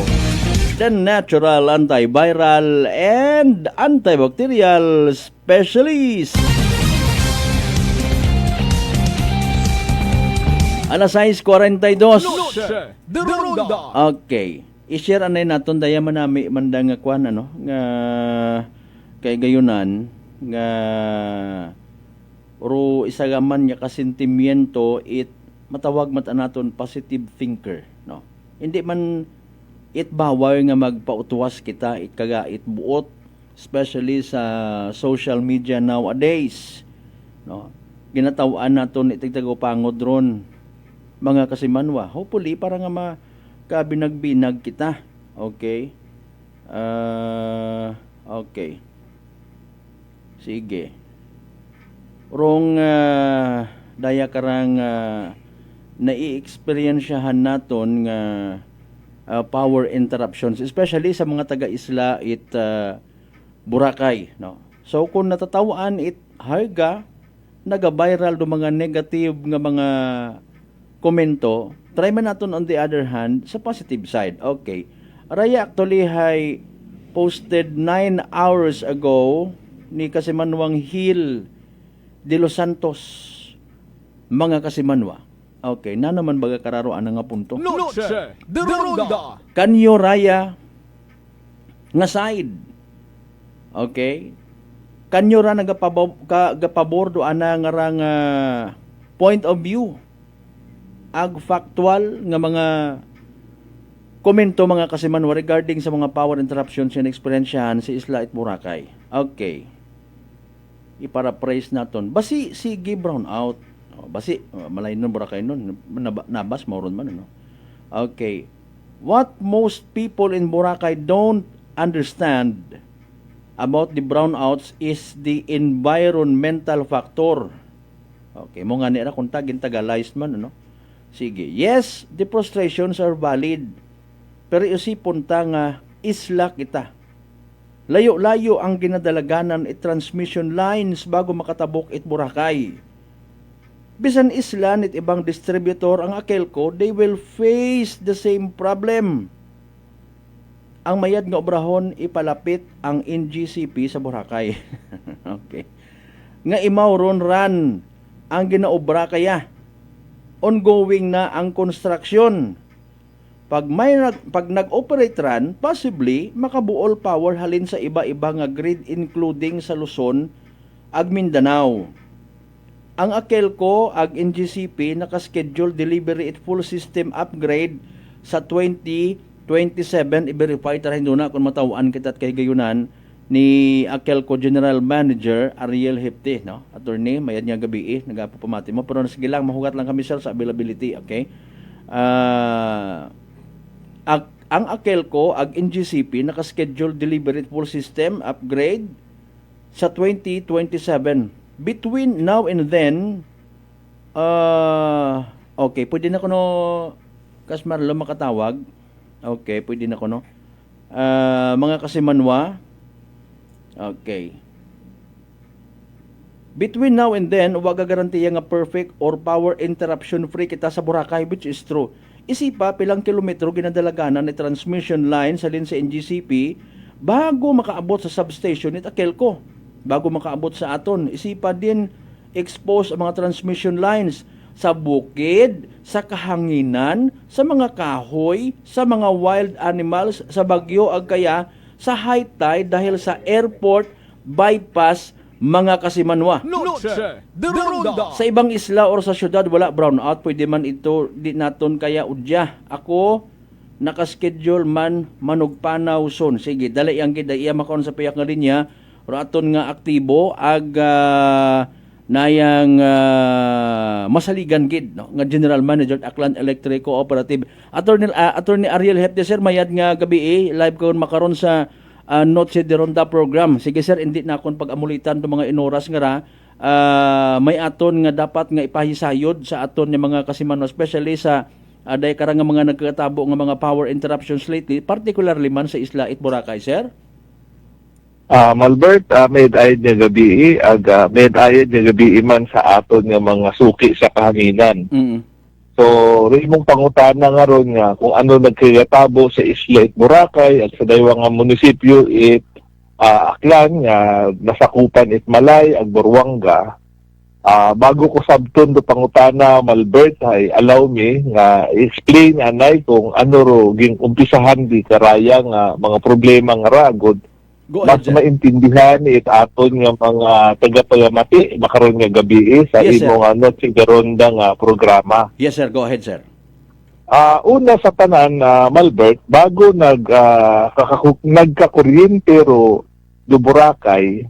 the natural antiviral and antibacterial specialist. Alas 6:42. Okay. I-share anay naton daya manami mandang nga kwan nga kay gayunan nga ro isagaman nya kasentimiento matawag naton positive thinker, no. Hindi man bawal nga magpautuwas kita it buot, especially sa social media nowadays, no. Ginatawaan naton itigtagopangod ron mga kasimanwa. Hopefully para nga makabinag-binag kita. Okay. Okay. Sige. Rong daya karang nai-experiensyahan naton nga power interruptions, especially sa mga taga-isla Boracay, no. So kung natatawaan harga naga-viral do mga negative nga mga komento, try man naton on the other hand sa positive side. Okay. Raya actually posted 9 hours ago ni Kasimanwang Hill de Los Santos, mga Kasimanwa. Okay, na naman baga kararoan nga punto. Noche de Ronda. Kanyo raya nga side. Okay? Kanyo ra nagapabordo ana nga rang point of view. Ag factual nga mga komento mga Kasimanwa regarding sa mga power interruptions and experiensyahan sa Isla Boracay. Okay. Iparaphrase naton. Basi sige brown out. Basi malay nun Boracay nun. Nabas mauron man no. Okay. What most people in Boracay don't understand about the brownouts is the environmental factor. Okay, mo nga nira kung tagalize man no. Sige. Yes, the frustrations are valid. Pero isipon ta nga isla kita. Layo-layo ang ginadalaganan transmission lines bago makatabok Boracay. Bisan isla nit ibang distributor ang Akelco, they will face the same problem. Ang mayad nga obrahon ipalapit ang NGCP sa Boracay. Okay. Nga imaw ron ran ang ginaobra kaya. Ongoing na ang construction. Pag nag-operate ran, possibly makabuol power halin sa iba-iba nga grid including sa Luzon ag Mindanao. Ang Akelco ag NGCP naka-schedule delivery at full system upgrade sa 2027. I-verify tarahin doon na kung matawaan kita at kay gayunan ni Akelco General Manager Ariel Hepte, no? Attorney, mayad niya gabi nagapapamati mo. Pero sige lang, mahugat lang kami sir sa availability, okay? Ang Akelco, ag NGCP, naka-schedule delivery full system upgrade sa 2027. Between now and then, okay, pwede na ko no, Kasmarlo makatawag. Okay, pwede na ko no. Mga Kasimanwa, okay. Between now and then, wag garantiya nga perfect or power interruption free kita sa Boracay, which is true. Isipa pilang kilometro ginadalaganan ni transmission line sa NGCP bago makaabot sa substation ni Akelco. Bago makaabot sa aton, isipa din expose ang mga transmission lines sa bukid, sa kahanginan, sa mga kahoy, sa mga wild animals, sa bagyo ag kaya sa high tide dahil sa airport bypass mga Kasimanwa. Noche de Ronda. Sa ibang isla or sa syudad wala brownout, pwede man ito di naton kaya udya. Ako naka-schedule man manugpanaw son. Sige, dali ang gid iya makon sa payak nga linya. Raton nga aktibo ag nayang masaligan gid no nga General Manager Aklan Electric Cooperative. Attorney Ariel Hepte sir, mayad nga gabi live ko makaron sa Noche de Ronda program. Sige sir, hindi na akong pag-amulitan to mga inoras nga ra may aton nga dapat nga ipahisayod sa aton nga mga kasimano, especially sa day karang nga mga nagkatabo nga mga power interruptions lately, particularly man sa Isla It Boracay, sir? Malbert, med-ayod niya gabi, med-ayod niya gabi man sa aton nga mga suki sa kahanginan. So, rin mong pangutana nga ron nga kung ano nagkatabo sa Isla It Boracay at sa daywa nga munisipyo Aklan nga nasakupan it Malay ag Buruanga. Bago ko sabton do pangutana, Malbert, ay allow me nga explain anay kung ano ro ging umpisahan di karaya nga mga problema nga ragod. Mas maintindihan it aton nga mga tagapagamati makaron nga gabi sa Yes, sir. imong sigaronda nga programa. Yes, sir. Go ahead, sir. Una sa tanan, Malbert, bago nagkakuryente ro do Boracay,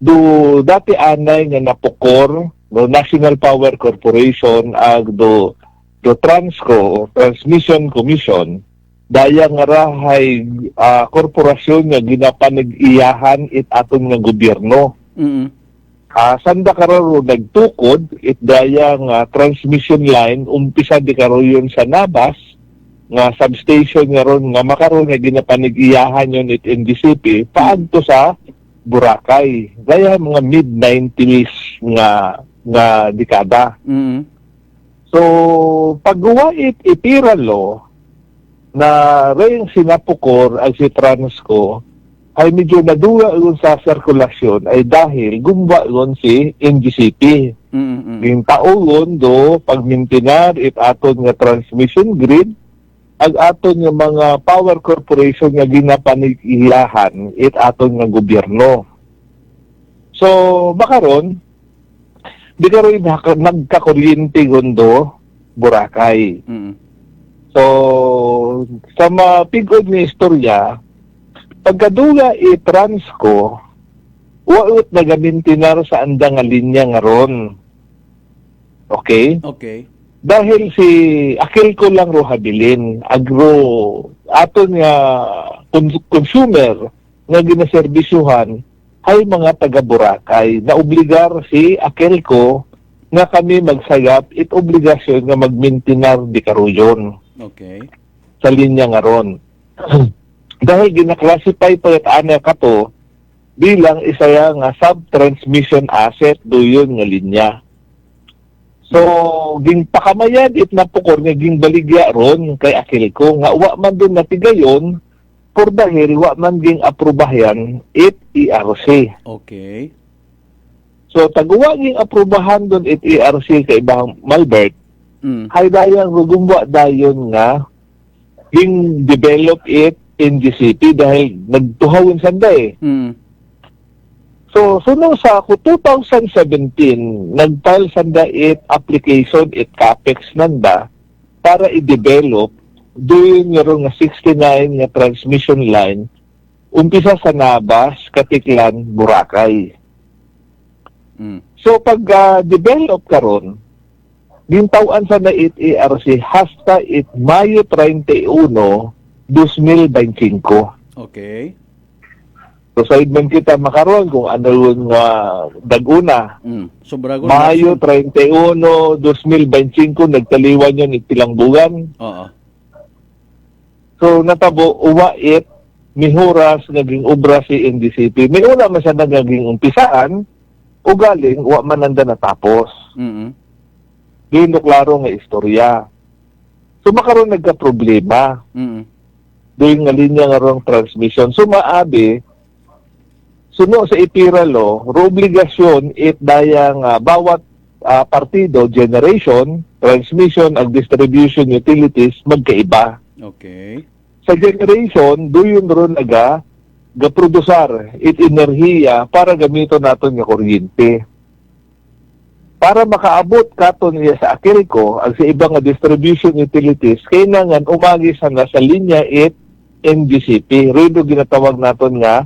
do dati anay nga napukor do National Power Corporation ag do Transco, Transmission Commission, daya nga rahay korporasyon nga ginapanag-iyahan it aton nga gobyerno. Sanda kararo nagtukod it daya nga transmission line umpisa di karo yun sa Nabas nga substation nga ron nga makaroon nga ginapanag-iyahan yun it NDCP paadto sa Boracay. Daya mga mid-90s nga dekada. So pagguwa it ipiralo na rin sinapukor ang si Transco ay medyo naduwa yun sa sirkulasyon ay dahil gumba yun si NGCP. Yung tao yun do pagmintinar it aton nga transmission grid ag aton nga mga power corporation nga ginapanag-iyahan it aton nga gobyerno. So makaron di karon nagkakuryente gondo Boracay. So sa mapigod ni istorya, pagkaduga i-Transco, waot nagamintinar sa andang nga linya nga ron. Okay? Okay. Dahil si akil ko lang ro habilin, aton nga consumer nga ginaserbisyuhan ay mga taga Boracay na obligar si akil ko nga kami magsagap it obligasyon nga magmintinar di karuyon. Okay. Sa linya nga ron. Dahil ginaklasify pa it ana kato bilang isa nga sub-transmission asset do yun nga linya. So, ging pakamayan it napukor nga ging baligya ron kay akil ko nga wa man doon natigayon por dahil wa man ging aprubahan it ERC. Okay. So, taguwa ging aprubahan doon it ERC kay ibang Malbert, hay dayang rugumwa dayon nga ging develop it NGCP dahil nagtuhawin sanda eh. So, sunod sa ako, 2017, nag-file sanda it application, it CAPEX nanda, para i-develop doon nga 69 nga transmission line, umpisa sa Nabas, Katiklan, Boracay. So, pag-develop karon, gintawan sa na it ERC hasta it Mayo 31, 2025. Okay. So sa idman kita makaroon kung ano yung daguna. So brago Mayo 31, 2025 nagtaliwan yun itilang buwan. Oo. So natabo uwa it mihuras naging obra si NDCP. May una man siya naging umpisaan o galing uwa man nanda natapos. Dino klaro nga istorya. So makaroon nagka-problema. Doon nga linya nga rong transmission. So maabi suno sa ipiralo, obligasyon it dayang bawat partido, generation, transmission, ag distribution utilities, magkaiba. Okay. Sa generation, doon ron ga-produsar it enerhiya para gamito natin nga kuryente. Para makaabot katon niya sa akil ko, ag sa ibang distribution utilities, kailangan umagis na sa linya it NGCP. Rido ginatawag natin nga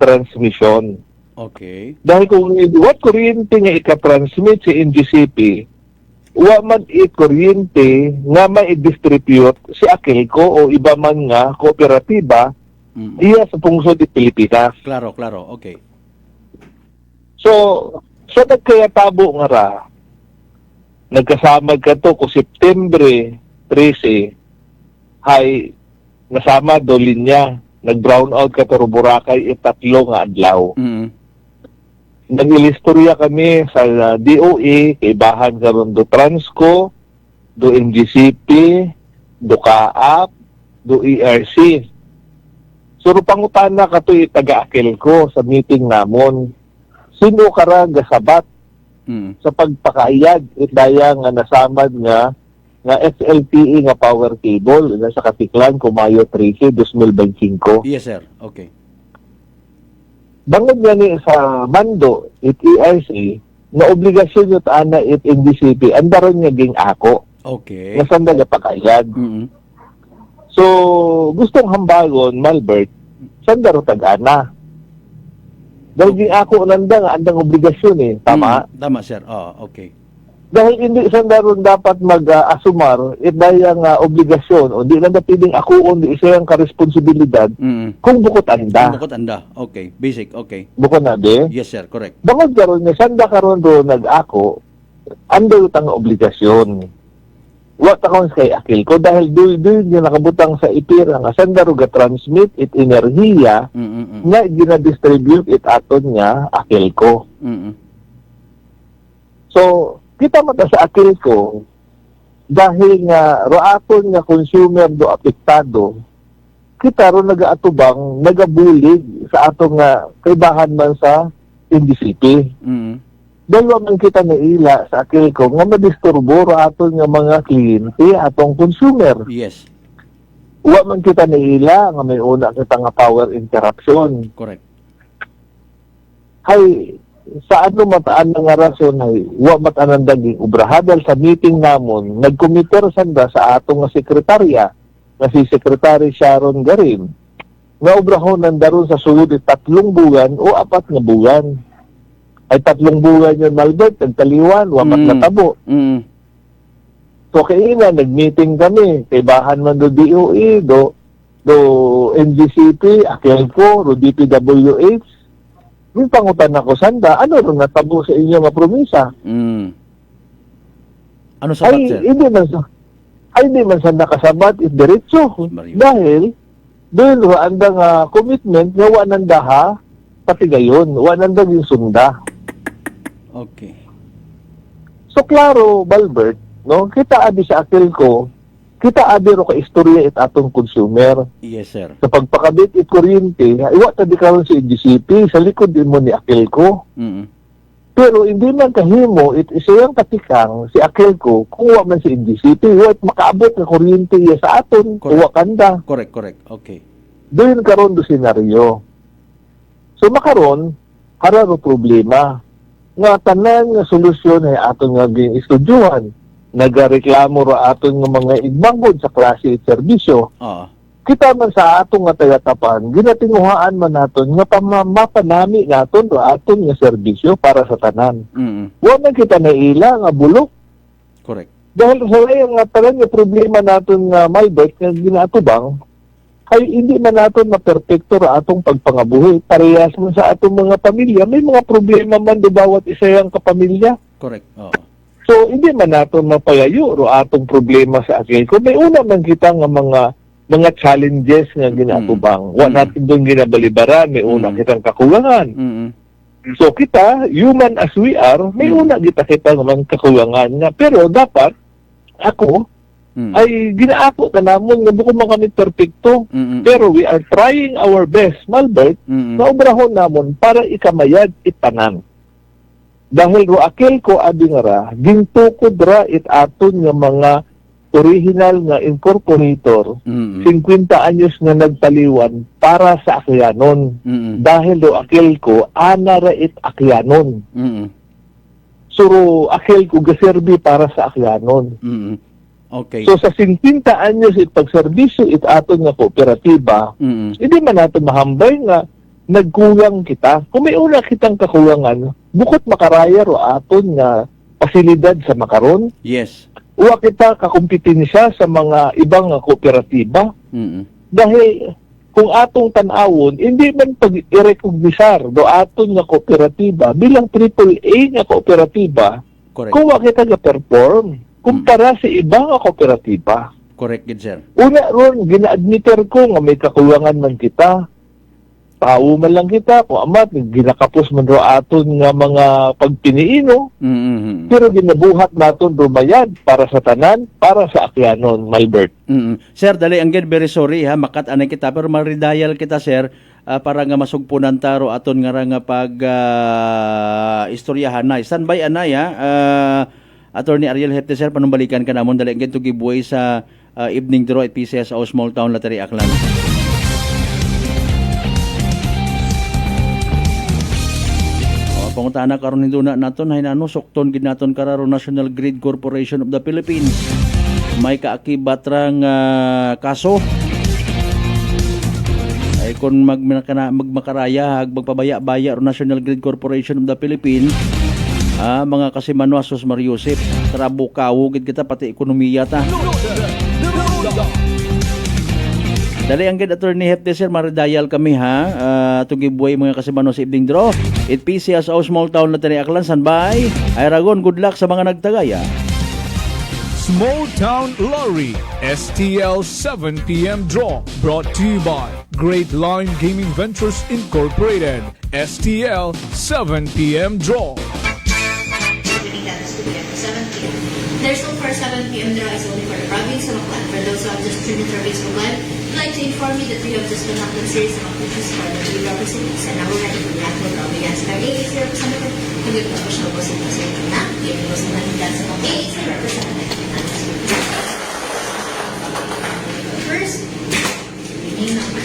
transmission. Okay. Dahil kung what kuryente nga ika-transmit si NGCP, wa man it kuryente nga ma-distribute si Akilco o iba man nga kooperatiba iya sa pungsod di Pilipinas. Claro, okay. So, So nagkayatabo nga ra, nagkasamag ka to ko September 13, hay nasama do linya, nag-brown out ka to Boracay 3 nga adlaw. Nag-ilistorya kami sa DOE, kay bahan karon do Transco, do NGCP, do CAAP, do ERC. So pangutana ka to taga-akil ko sa meeting namon. Sino kara gasabat sa pagpakaiyad itdaya nga nasamad nga SLPE nga power cable na sa Katiklan Kumayo 13 2025. Yes, sir. Okay. Bangod nga ni sa bando it ERC na obligasyon yung taana it NGCP andaron nga ging ako. Okay. Nga sandal pakaiyad. So gustong hambagon Malbert sandaro tag-ana. Dahil ging ako nanda nga andang obligasyon tama? Tama, sir. Okay. Dahil hindi sandaron dapat mag-asumar itdaya nga obligasyon o di lang na piling ako di isa yung karesponsibilidad kung bukod anda. Bukod anda. Okay. Basic. Okay. Bukod na de? Yes, sir. Correct. Bangod karon nga sanda karon do nag-ako anda utang nga obligasyon. What accounts kay akil ko dahil doon yung nakabutang sa ipira nga sandaro ga-transmit it enerhiya nga gina-distribute it aton nga akil ko. So, kita mata sa akil ko dahil nga roaton nga consumer do apektado kita ro nagaatubang nagabulig sa atong nga kaibahan man sa NDCP. Dahil man kita naila sa akil ko nga madisturbo aton nga mga kliyente atong consumer. Yes. Wa man kita naila nga may una kita nga power interruption. Correct. Hay sa ano mataan nga rason ay wa mataan daging ubrahadal sa meeting namon nagkomiter sanda sa atong nga sekretarya nga si Secretary Sharon Garin nga ubrahon nandaron sa sulod 3 buwan o 4 nga buwan. Ay 3 buwan yun Malbert, nagtaliwan, wamat natabo. So kaina, nag-meeting kami, kay bahan man do DOE, do NGCP, AKELCO, do DPWH. Yung pangutan ako, sanda, ano rin natabo sa inyo nga promisa? Ano sabat, sir? Hindi man sanda kasabat, diretso. Dahil, doon andang commitment nga wananda ha, pati gayon, wananda yung sunda. Okay. So klaro, Balbert, no, kita abi sa akil ko, kita abi ro ka istorya it atong consumer. Yes, sir. Sa pagpakabit it kuryente, iwa ta di karon si NGCP sa likod din mo ni akil ko. Pero hindi man kahimo it isayang katikang si akil ko kung wa man si NGCP, wa makaabot nga kuryente sa aton, wa kanda. Correct. Okay. Doon karon do senaryo. So makaron hararo problema nga tanan nga solusyon ay aton nga giistudyuhan. Nagareklamo ra aton nga mga igmangod sa klase at serbisyo. Kita man sa atong nga tagatapan, ginatinguhaan man naton nga mapanami naton ra aton nga serbisyo para sa tanan. Wa man kita naila nga bulok. Correct. Dahil sa nga tanan nga problema naton nga Malbert nga ginatubang ay hindi man naton maperpekto ra atong pagpangabuhi. Parehas man sa atong mga pamilya, may mga problema man do bawat isa yang kapamilya. Correct. So, hindi man naton mapayayo ro atong problema sa akin. Kung may una man kita nga mga challenges nga ginatubang, wa natin doon ginabalibaran, may una kitang kakulangan. So, kita, human as we are, may una kita mga kakulangan nga. Pero dapat, ako, ay ginaako na namon nga buko man kami perpekto. Pero we are trying our best, Malbert, na obrahon namon para ikamayad itanan. Dahil ro akil ko abi nga ra, gintukod ra it aton nga mga original nga incorporator, 50 anyos nga nagtaliwan para sa akyanon. Dahil ro akil ko, ana ra it akyanon. So ro akil ko gaserbi para sa akyanon. Okay. So sa 50 anyos it pagserbisyo it aton nga kooperatiba, hindi man natin mahambay nga nagkulang kita. Kung may una kitang kakulangan, bukod makaraya ro aton nga pasilidad sa makaron. Yes. Uwa kita kakumpetensya sa mga ibang kooperatiba. Dahil kung atong tanawon, hindi man pag-irekognisar do aton nga kooperatiba bilang AAA nga kooperatiba, Correct. kung wa kita ga-perform kumpara sa ibang nga kooperatiba. Correct, good sir. Una ron, gina-admiter ko nga may kakulangan man kita. Tao man lang kita, kung amat, ginakapos man ro aton nga mga pagpiniino, pero ginabuhat naton rumayad para sa tanan, para sa akyanon, Malbert. Sir, dali, again, very sorry ha, makat-anay kita, pero maridayal kita, sir, para nga masugpunan taro aton nga nga pag istoryahan na. Standby anay ha, Attorney Ariel Hepte, sir, panumbalikan ka namon, dali, again, to give way sa evening draw at PCSO Small Town Lottery Aklan. Pangutana karon hinduna naton hay nano sukton gid naton kararo National Grid Corporation of the Philippines. May kaakibat rang kaso ay kung magmakaraya magpabaya-baya ro National Grid Corporation of the Philippines, mga kasimanwa sus Mariusip trabukawo gid kita pati ekonomiya ta. Dali ang gid Attorney Hepte, sir, maridayal kami ha, to give way mga kasimano sa evening draw. It PCSO Small Town Lottery Aklan, standby. Ay ragon, good luck sa mga nagtagaya. Small Town Lottery STL 7 p.m. draw brought to you by Great Line Gaming Ventures Incorporated. STL 7 p.m. draw. There's no for 7 p.m. draw is only for the province of Aklan. For those who have just tuned into our Facebook Live, I'd like to inform you that we have just conducted a series of activities for the three representatives and now we're ready for the actual draw begins. Our AAC representative, Hagit Professional Boss and President from NAP, giving us the dance of AAC representative. First, winning number.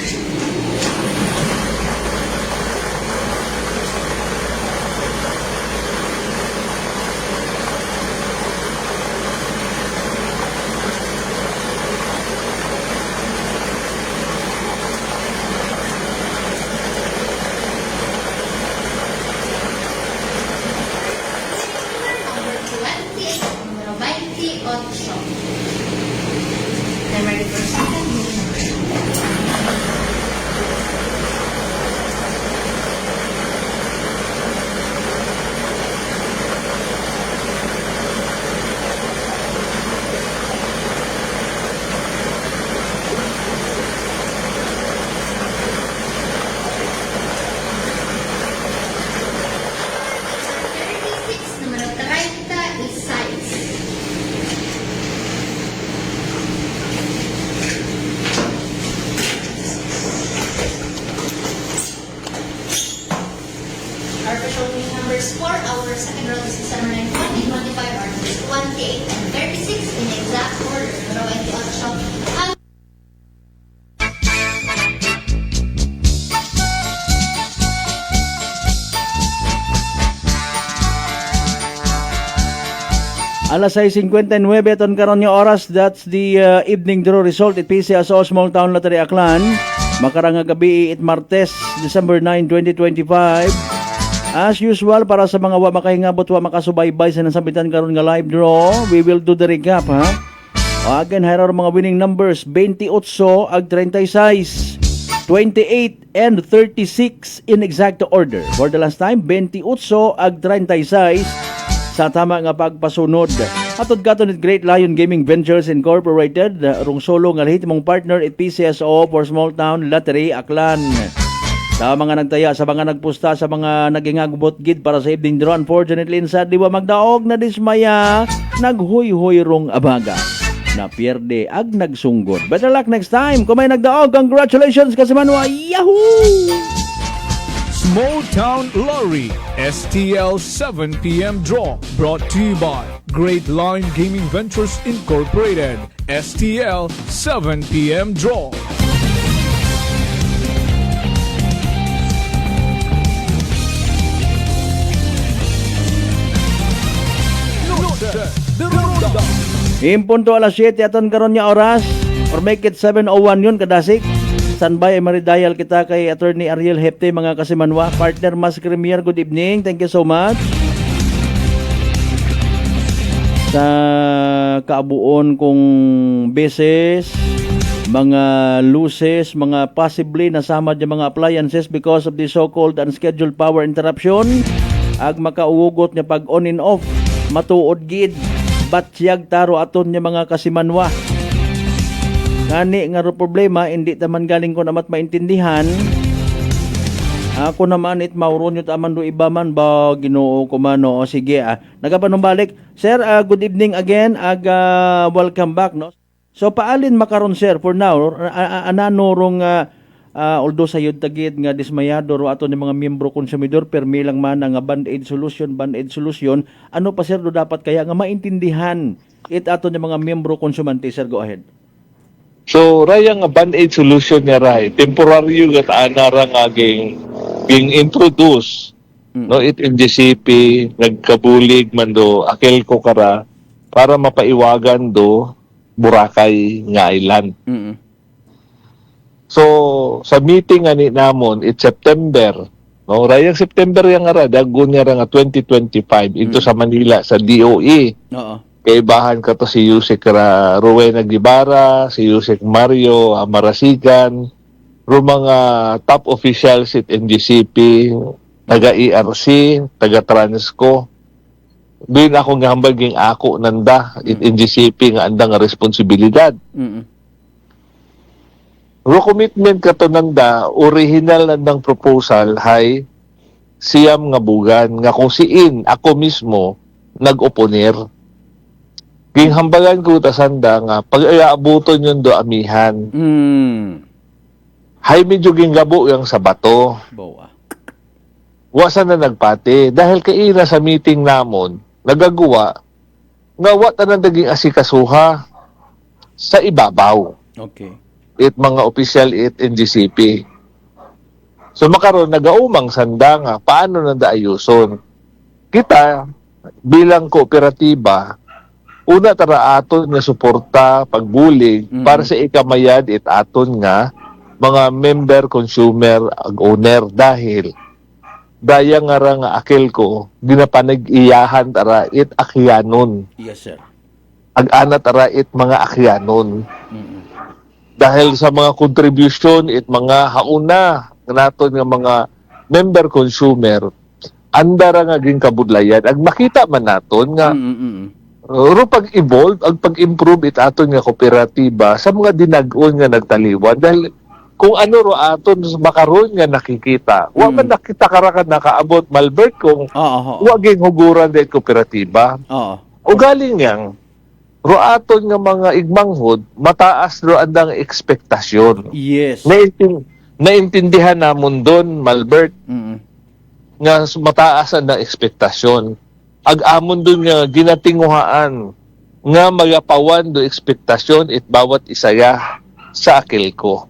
Alas 6:59 ton karon nga oras. That's the evening draw result at PCSO Small Town Lottery Aklan. Makarang nga gabi it Martes, December 9, 2025. As usual, para sa mga wa makahingabot, wa makasubaybay sa nasambitan karon nga live draw, we will do the recap ha. Again, higher mga winning numbers 28 ag 36, 28 and 36 in exact order. For the last time, 28 ag 36 sa tama nga pagpasunod. Atod katon it Great Lion Gaming Ventures Incorporated, rong solo nga lehitimong partner at PCSO for Small Town Lottery Aklan. Sa mga nagtaya, sa mga nagpusta, sa mga nagingagubot gid para sa evening draw, unfortunately insad di ba magdaog na dismaya, naghuy-huy rong abaga. Na pierde ag nagsunggod. Better luck next time. Kung may nagdaog, congratulations kasi manwa. Yahoo! Small Town Lottery STL 7 p.m. draw brought to you by Great Line Gaming Ventures Incorporated. STL 7 p.m. draw. Impunto alas 7 aton karon nga oras or make it 7:01 yun kadasik. Standby ay maridayal kita kay Attorney Ariel Hepte, mga kasimanwa. Partner Mas Premier, good evening. Thank you so much. Sa kaabuon kong beses, mga losses, mga possibly nasama dyan mga appliances because of the so-called unscheduled power interruption. Ag makaugot niya pag on and off, matuod gid, batyag taro aton niya mga kasimanwa. Ngani nga ro problema, hindi taman galing ko namat maintindihan. Ako naman mauron yun taman do iba man ba Ginoo ko man no. O sige nagapanumbalik. Sir, good evening again. Welcome back no. So paalin makaron sir for now ananurong although sayod tagid nga dismayado ro ato ni mga miyembro konsumidor permi lang man nga band-aid solution. Ano pa sir do dapat kaya nga maintindihan it ato ni mga miyembro konsumante sir, go ahead. So, raya nga band-aid solution niya ray, temporaryo gat anara nga ging introduce, no, it in GCP, nagkabulig man do, akil ko kara, para mapaiwagan do, Boracay nga island. So, sa meeting ani namon, it's September, no, rayang September yang ara, dagon nga nga 2025, ito sa Manila, sa DOE. Oo. Kaibahan ka to si Yusek Rowena Guevara, si Yusek Mario Amarasigan, ro mga top officials at NGCP, taga-ERC, taga-Transco. Doon ako nga hambaging ako nanda, at NGCP nga anda nga responsibilidad. Ro commitment ka to nanda, original nandang proposal hay siyam nga bugan, nga kung siin, ako mismo, nag-oponer. Ging hambagan ko tasanda nga pag-aabuton yun do amihan. Hay medyo ginggabo yung sa bato. Wasan na nagpati. Dahil kaina sa meeting namon, nagagawa, nga wata na naging asikasuha sa ibabaw. Okay. It mga official it NGCP. So makaroon, nagaumang sanda nga, paano nanda ayuson? Kita, bilang kooperatiba, una tara aton nga suporta pagbulig para sa ikamayad it aton nga mga member, consumer, owner dahil daya nga ra nga akil ko ginapanag-iyahan tara it akyanon. Yes sir. Ag-ana tara it mga akyanon. Dahil sa mga contribution it mga hauna naton nga mga member, consumer andara nga ging kabudlayan ag makita man naton nga ro pag-evolve, ang pag-improve it aton nga kooperatiba sa mga dinag-on nga nagtaliwan dahil kung ano ro aton makaroon nga nakikita wa man nakita karakan nakaabot Malbert kung wa ging huguran de kooperatiba. O galing yang ro aton nga mga igmanghod mataas ro andang ekspektasyon. Yes. Naintindihan namon don Malbert nga mataas ang ekspektasyon. Ag-amon doon nga ginatinguhaan nga magapawan do ekspektasyon it bawat isaya sa akil ko.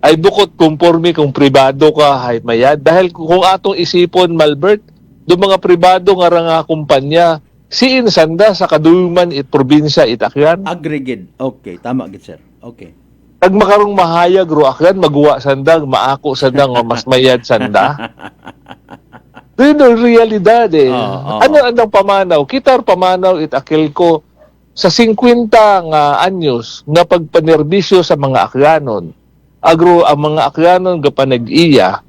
Ay bukod conforme kung pribado ka hay mayad dahil kung atong isipon Malbert do mga pribado nga nga kumpanya siin sanda sa kaduyman it probinsya it akyan. Aggregate. Okay, tama gid sir. Okay. Ag makarong mahayag ro akyan maguwa sanda maako sanda nga mas mayad sanda. Doon realidad Ano andang pamanaw? Kitar pamanaw it akil ko sa 50 nga anyos nga pagpanerbisyo sa mga akyanon. Agro ang mga akyanon nga panag-iya.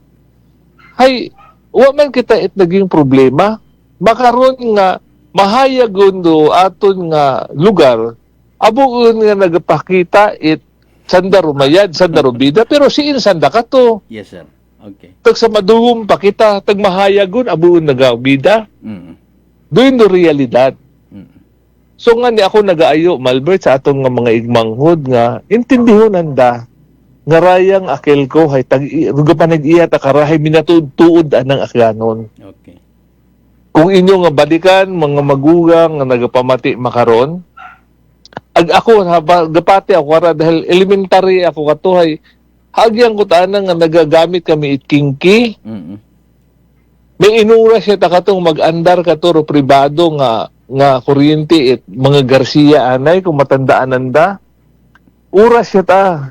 Hay, wa man kita it naging problema. Makaron nga mahayag do aton nga lugar. Abuon nga nagapakita it sanda rumayad, sanda rubida pero siin sanda ka to. Yes sir. Okay. Tag sa madungom pa kita, tag mahayagon, abuon nagawbida. Doon do realidad. So nga ni ako nagaayo, Malbert, sa atong nga mga igmanghod nga, intindihon nanda, nga rayang akil ko, hay, ruga pa nag-iya, takarahay, minatuod-tuod anang akyanon. Okay. Kung inyo nga balikan, mga magugang nga nagapamati makaron, ako, gapati ako, dahil elementary ako katuhay, hagyang ko taanang nga nagagamit kami it kingki. May inura siya takatong mag-andar katuro pribado nga kuryente it mga Garcia anay kung matandaan nanda. Oras siya ta.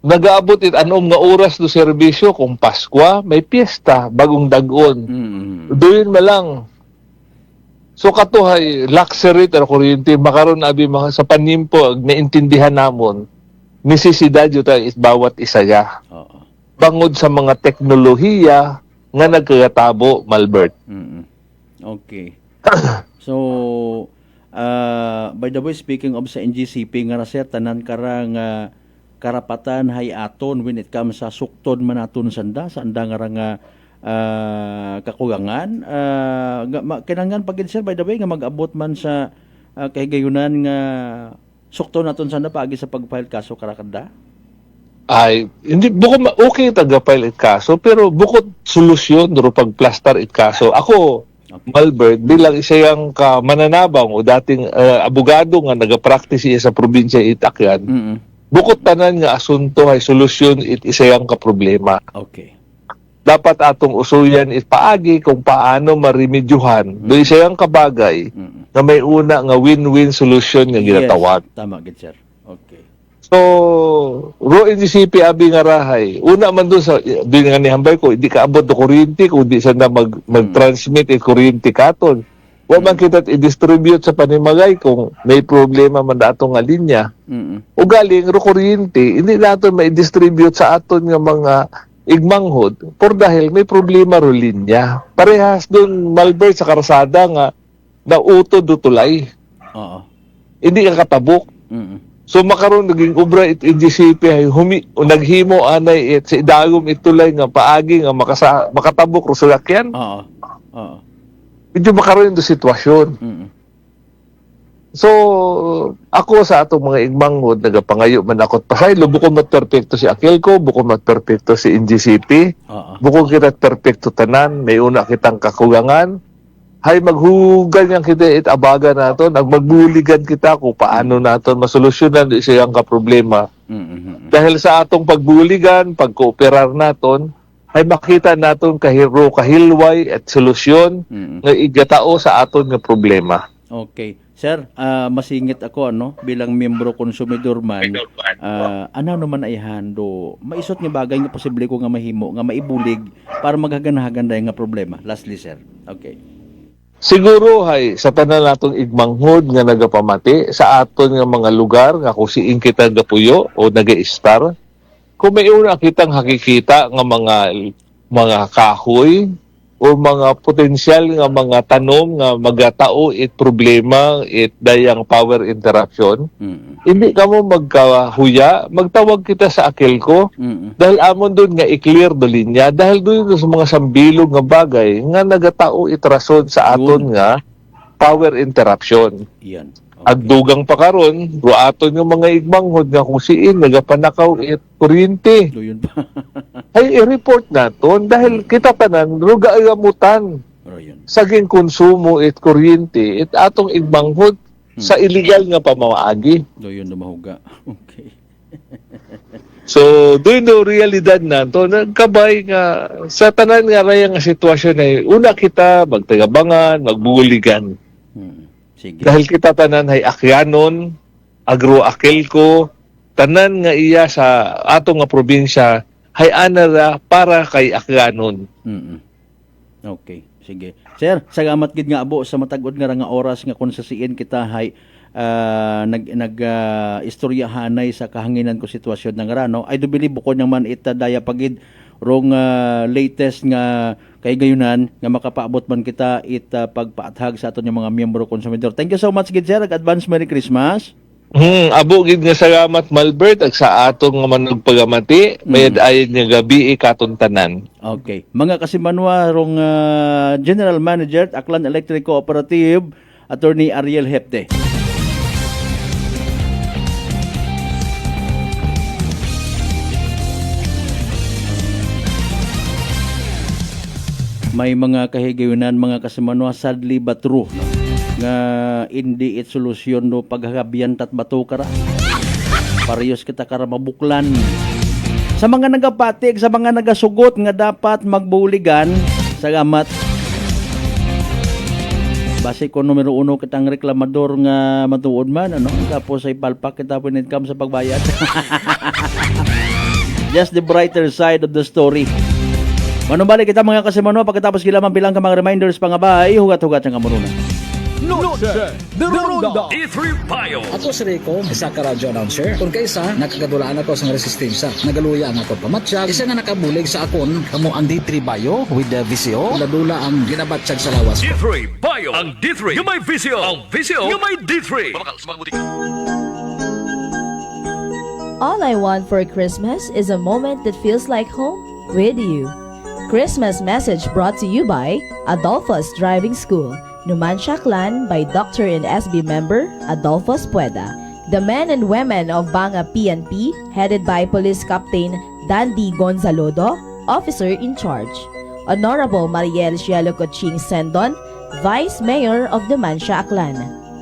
Nagaabot it anom nga oras do serbisyo kung Paskwa, may piyesta, bagong dagon. Doon malang. So katuhay luxury ta kuryente makaron abi mga sa panimpo naintindihan namon necesidad yun is bawat isa ya. Bangod sa mga teknolohiya nga nagkatabo, Malbert. Okay. So, by the way, speaking of sa NGCP nga sir, tanan karang karapatan hay aton when it comes sa sukton manaton sanda nga kakugangan. Kinangan pagid sir, by the way, nga mag-abot man sa kahigayunan nga sukton naton sanda paagi sa pag-file kaso karakanda? Ay, hindi, bukod okay taga-file it kaso, pero bukod solusyon, duro pag-plaster it kaso. Ako, Malbert, bilang isa yung mananabang o dating abogado nga nag-practice iya sa probinsya Itakyan, bukod tanan nga asunto ay solusyon it isa yung problema. Okay. Dapat atong usuyan it paagi kung paano marimedyohan. Do isa yung kabagay na may una nga win-win solution nga ginatawag. Yes, tama gid sir. Okay. So, ro NGCP abi nga rahay. Una man doon sa din nga ni hambay ko, hindi ka abot do kuryente kung di sana mag-transmit it kuryente katon. Wa man kita i-distribute sa panimagay kung may problema man dato nga linya. O galing ro kuryente, hindi naton mai-distribute sa aton nga mga igmanghod por dahil may problema ro linya. Parehas doon Malbert sa karsada nga nauto do tulay. Hindi ka katabok. So makaron naging obra it NGCP ay naghimo anay it sa idagom itulay nga paagi nga makatabok ro sa lakyan. Medyo makaroon do sitwasyon. So ako sa atong mga igmanghod nagapangayo man akot pasaylo bukod mat perpekto si Akelco, bukod mat perpekto si NGCP. Bukod kita perpekto tanan, may una kitang kakugangan. Hay maghugan yang kita itabaga naton, magbuligan kita kung paano naton masolusyonan siyang problema. Dahil sa atong pagbuligan, pagkooperar naton, ay makita naton kahilway at solusyon nga igatao sa aton nga problema. Okay. Sir, masingit ako bilang miyembro konsumidor man. Ano naman ay hando? Maisot nga bagay nga posible ko nga mahimo, nga maibulig para maghaganahagan nga problema. Lastly, sir. Okay. Siguro hay sa tanan natong igmanghod nga nagapamati sa aton nga mga lugar nga kung siin kita gapuyo o naga-star, kung may una kitang hakikita nga mga kahoy o mga potensyal nga mga tanom nga magatao it problema it dayang power interruption, hindi ka mo magkahuya, magtawag kita sa Akelco dahil amon doon nga i-clear do linya dahil doon sa mga sambilog nga bagay nga nagatao it rason sa aton nga power interruption. Iyan. Agdugang pa karon, aton yung mga igmanghod nga kung siin nagapanakaw it kuryente. Doon pa. Ay i-report naton dahil kita tanan ruga agamutan saging konsumo it kuryente it atong igmanghod sa illegal nga pamamaagi. Doon mahuga. Okay. So doon do realidad nato nagkabay nga sa tanan nga raya nga sitwasyon ay una kita magtagabangan, magbuligan. Sige. Dahil kita tanan ay akyanon, agro-Akelco, tanan nga iya sa atong nga probinsya hay anara para kay akyanon. Okay, sige. Sir, salamat gid nga abo sa matag-od nga oras nga kung sa siin kita hay istoryahanay sa kahanginan ko sitwasyon ng rano. I do believe bukod naman daya pagid rong latest nga kay gayunan nga makapaabot man kita pagpaathag sa aton yung mga miyembro konsumidor. Thank you so much gid sir, advance Merry Christmas. Abo gid nga salamat Malbert ag sa atong nga manugpagamati mayad ayad nga gabi katon tanan. Okay. Mga kasimanwa rong General Manager Aklan Electric Cooperative Attorney Ariel Hepte. May mga kahigayunan mga kasimanwa sadly but true nga hindi it solusyon no paghagabian tat bato kara parehas kita kara mabuklan sa mga nagapatig sa mga nagasugot nga dapat magbuligan salamat base ko numero 1 kitang reklamador nga matuod man tapos ay palpak kita when it comes sa pagbayad. Just the brighter side of the story. Manubalik kita mga kasimanwa pagkatapos kila bilang ka mga reminders pangabay hugat-hugat ang kamuruna. Noche de Ronda. D3 Bio. Ako si Rico, isa ka radio announcer. Kung kaysa, nakagadulaan ako sa resistensya. Nagaluya ang ako pamatsyag. Isa nga nakabulig sa akon, kamo ang D3 Bio with the VCO. Ladula ang ginabatsyag sa lawas ko. D3 Bio. Ang D3 yung may VCO. Ang VCO yung may D3. Pamakal sa mga butika. All I want for Christmas is a moment that feels like home with you. Christmas message brought to you by Adolfo's Driving School, Numancia Clan by Dr. and SB member Adolfos Pueda. The men and women of Banga PNP, headed by Police Captain Dandy Gonzalodo, Officer in Charge. Honorable Mariel Cielo Coching Sendon, Vice Mayor of Numancia Clan.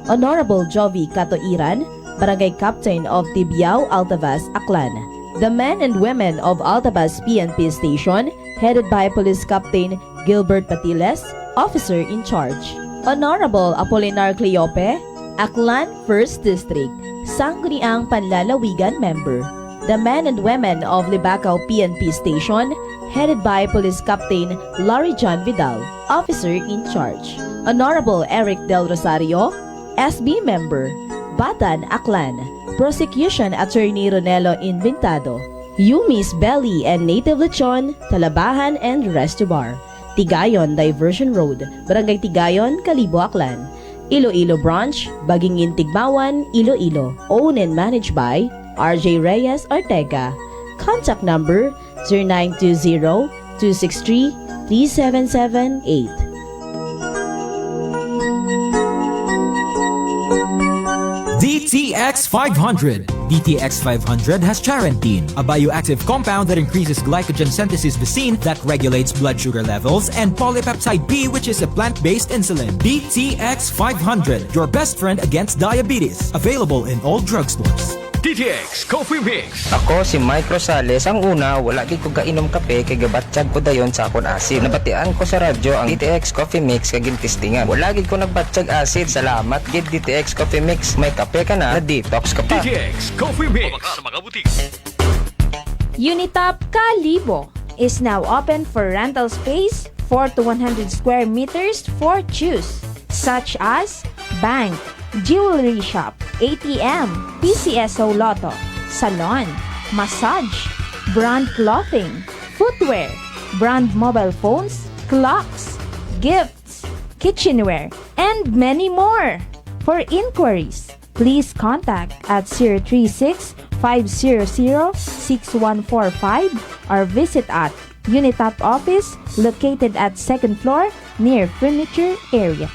Honorable Jovi Catoiran, Barangay Captain of Tibiao, Altavas, Aklan. The men and women of Altavas PNP Station, headed by Police Captain Gilbert Patiles, Officer in Charge. Honorable Apolinar Cleope, Aklan 1st District, Sangguniang Panlalawigan Member. The men and women of Libacao PNP Station, headed by Police Captain Larry John Vidal, Officer in Charge. Honorable Eric Del Rosario, SB Member, Batan, Aklan. Prosecution Attorney Ronelo Inventado, Yumi's Belly and Native Lechon, Talabahan and Resto Bar. Tigayon Diversion Road, Barangay Tigayon, Kalibo, Aklan. Iloilo Branch, Bagingin Tigbawan, Iloilo. Owned and managed by RJ Reyes Ortega. Contact number 0920-263-3778. DTX 500. DTX 500 has charantine, a bioactive compound that increases glycogen synthesis Vicine that regulates blood sugar levels, and polypeptide B, which is a plant-based insulin. DTX 500, your best friend against diabetes. Available in all drugstores. DTX Coffee Mix. Ako si Mike Rosales. Ang una, wala di ko gainom kape kay gabatsyag ko dayon sa akon acid. Nabatian ko sa radyo ang DTX Coffee Mix kay gintistingan. Wala gid ko nagbatsyag acid. Salamat gid DTX Coffee Mix. May kape ka na detox ka pa. DTX Coffee Mix. Sa mga butik. Unitop Kalibo is now open for rental space 4 to 100 square meters for choose, such as bank, jewelry shop, ATM, PCSO Lotto, salon, massage, brand clothing, footwear, brand mobile phones, clocks, gifts, kitchenware, and many more. For inquiries, please contact at 036-500-6145 or visit at Unitop office located at 2nd floor near furniture area.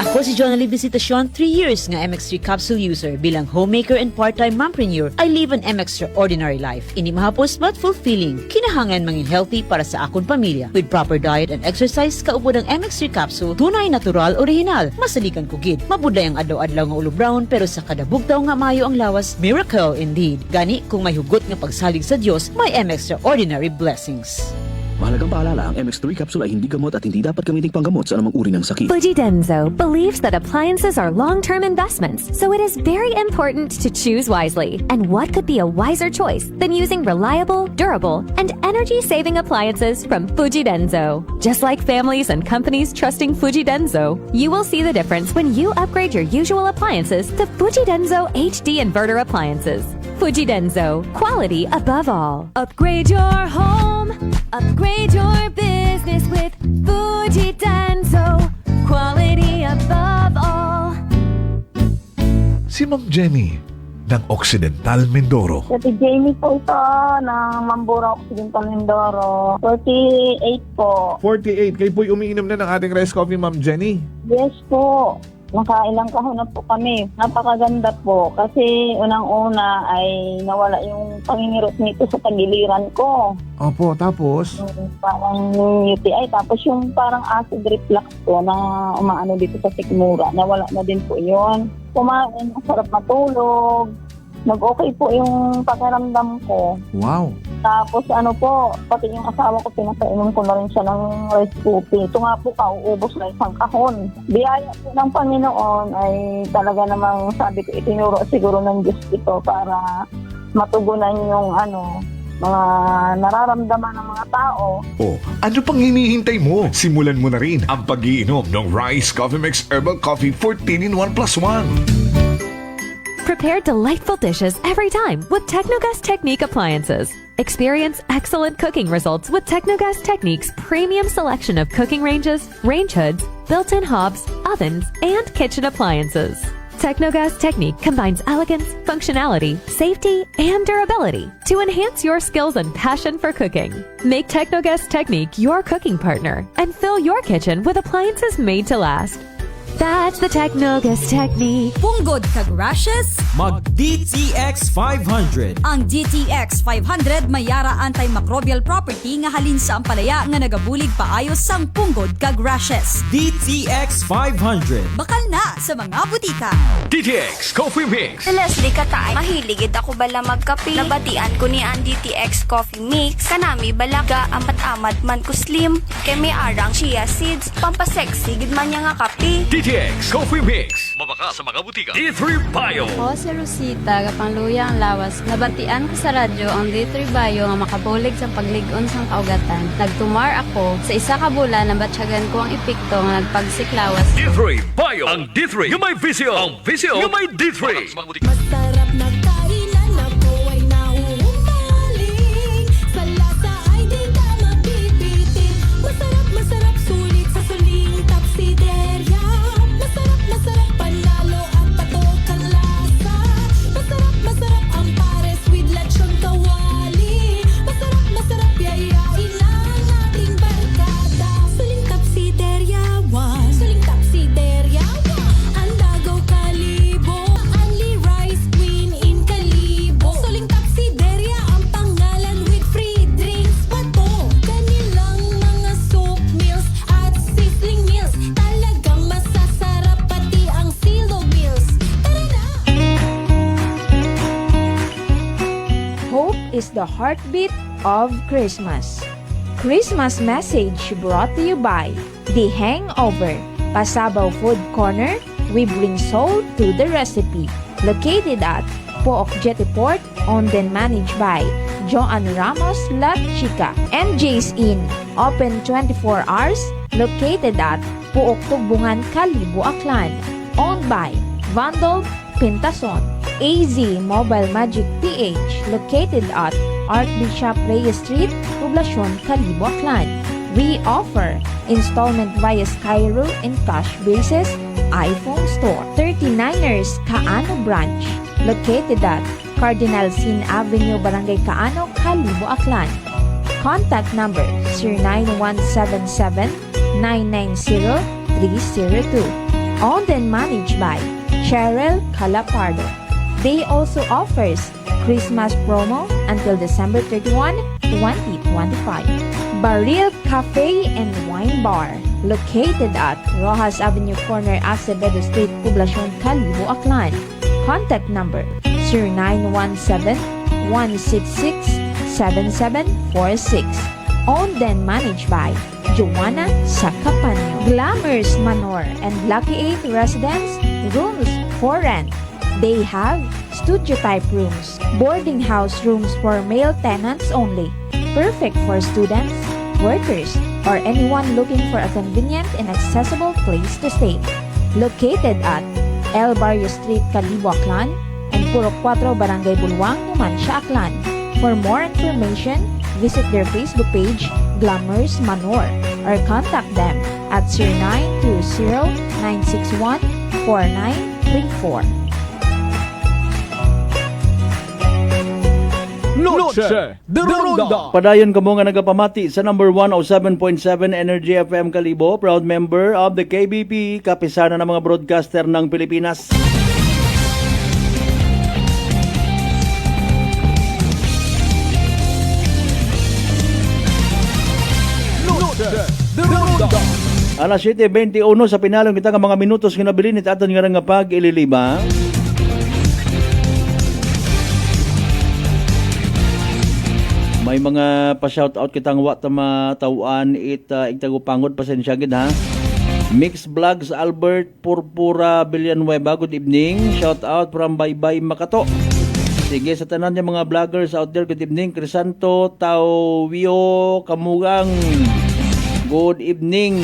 Ako si Jonali Visitacion, 3 years nga MX3 capsule user. Bilang homemaker and part-time mompreneur, I live an extraordinary life. Ini mahapos but fulfilling. Kinahangan mangin healthy para sa akon pamilya. With proper diet and exercise, kaupod ang MX3 capsule, tunay, natural, original. Masalikan kugid. Mabudlay ang adlaw-adlaw nga ulo brown, pero sa kada bugtaw nga mayo ang lawas, miracle indeed. Gani, kung may hugot nga pagsalig sa Dios, may extraordinary blessings. Mahalagang paalala, ang MX3 capsule ay hindi gamot at hindi dapat gamiting panggamot sa anumang uri ng sakit. Fujidenzo believes that appliances are long-term investments, so it is very important to choose wisely. And what could be a wiser choice than using reliable, durable, and energy-saving appliances from Fujidenzo? Just like families and companies trusting Fujidenzo, you will see the difference when you upgrade your usual appliances to Fujidenzo HD inverter appliances. Fujidenzo, quality above all. Upgrade your home, upgrade your business with Fujidenzo, quality above all. Si Ma'am Jenny ng Occidental Mindoro. Si Jamie po ito ng Mambura Occidental Mindoro. 48 po. 48. Kayo po'y umiinom na ng ating rice coffee, Ma'am Jenny? Yes po. Nakailang kahon na po kami. Napakaganda po kasi unang-una ay nawala yung pangingirot nito sa tagiliran ko. Opo, tapos? Parang UTI. Tapos yung parang acid reflux ko na umaano dito sa sikmura. Nawala na din po yun. Kumain, masarap matulog. Nag-okay po yung pakiramdam ko. Wow. Tapos ano po, pati yung asawa ko, pinapainom ko na rin siya ng rice coffee. Ito nga po, kauubos na isang kahon. Biyaya po ng Panginoon ay talaga namang sabi ko, itinuro siguro ng Diyos ito para matugunan yung mga nararamdaman ng mga tao. Oh, ano pang hinihintay mo? Simulan mo na rin ang pag-iinom ng Rice Coffee Mix Herbal Coffee 14 in 1 plus 1. Prepare delightful dishes every time with Technogas Technique appliances. Experience excellent cooking results with Technogas Technique's premium selection of cooking ranges, range hoods, built-in hobs, ovens, and kitchen appliances. Technogas Technique combines elegance, functionality, safety, and durability to enhance your skills and passion for cooking. Make Technogas Technique your cooking partner and fill your kitchen with appliances made to last. That's the Technogas Technique. Punggod kag rashes? Mag DTX 500. Ang DTX 500 mayara antimicrobial property nga halin sa ampalaya nga nagabulig paayos sang punggod kag rashes. DTX 500. Bakal na sa mga butika. DTX Coffee Mix. Si Leslie Katay, mahiligid ako bala magkape. Nabatian ko ni ang DTX Coffee Mix. Kanami balaga amat-amat man ko slim. Kay may arang chia seeds. Pampasexy gid man niya nga kape. DTX Coffee Mix. Mabaka sa mga butika. D3 Bio. Ako si Rosita, kapangluya ang lawas. Nabatian ko sa radyo ang D3 Bio nga makabulig sa pagligon sang kaugatan. Nagtumar ako. Sa isa ka bulan, nabatsyagan ko ang epekto nga nagpagsiklawas. D3 Bio. Ang D3 yung may visyo. Ang visyo yung may D3. Masarap na kainan ako ay nahuhumaling. Sa lasa ay di ka mabibitin. Masarap sulit sa suling tapsiderya. Masarap panalo at patok ang lasa. Masarap ang pares with lechon kawali. Masarap yayain ang ating barkada. Suling tapsiderya one. Suling tapsiderya one. Ang Dagaw Kalibo. Only rice queen in Kalibo. Suling tapsiderya ang pangalan with free drinks pa to. Kanilang mga soup meals at sizzling meals. Talagang masasarap pati ang silo meals. Tara na! Hope is the heartbeat of Christmas. Christmas message brought to you by The Hangover, Pasabaw Food Corner. We bring soul to the recipe. Located at Pook Jetty Port, owned and managed by Joan Ramos La Chica. MJ's Inn, open 24 hours. Located at Pook Tugbungan, Kalibo, Aklan. Owned by Vandal Pintason. AZ Mobile Magic PH, located at Archbishop Reyes Street, Poblacion, Kalibo, Aklan. We offer installment via Skyro and cash basis iPhone Store. 39ers Kaano Branch, located at Cardinal Sin Avenue, Barangay Kaano, Kalibo, Aklan. Contact number 09177-990-302. Owned and managed by Cheryl Calapardo. They also offers Christmas promo until December 31, 2025. Baril Cafe and Wine Bar, located at Rojas Avenue Corner, Acevedo Street, Poblacion, Kalibo, Aklan. Contact number 0917-166-7746. Owned and managed by Joanna Sacapanyo. Glamours Manor and Lucky 8 Residence, rooms for rent. They have studio-type rooms, boarding house rooms for male tenants only, perfect for students, workers, or anyone looking for a convenient and accessible place to stay. Located at El Barrio Street, Kalibo, Aklan, and Purok 4, Barangay Bulwang, Numancia, Aklan. For more information, visit their Facebook page, Glamours Manor, or contact them at 0920-961-4934. Noche de Ronda. Padayon kamo nga nagapamati sa number 107.7 Energy FM Kalibo, proud member of the KBP, kapisana ng mga broadcaster ng Pilipinas. Noche de Ronda. Alas 7:21 sa pinalong kita nga mga minutos kinabilin at aton nga pag-ililiba. May mga pa-shoutout kitang wa ta matawaan igtagupangod pasensya gid ha. Mix Vlogs Albert Purpura Villanueva, good evening. Shout out from Baybay Makato. Sige, sa tanan niya mga vloggers out there, good evening. Crisanto, Tauvio, Kamugang, good evening.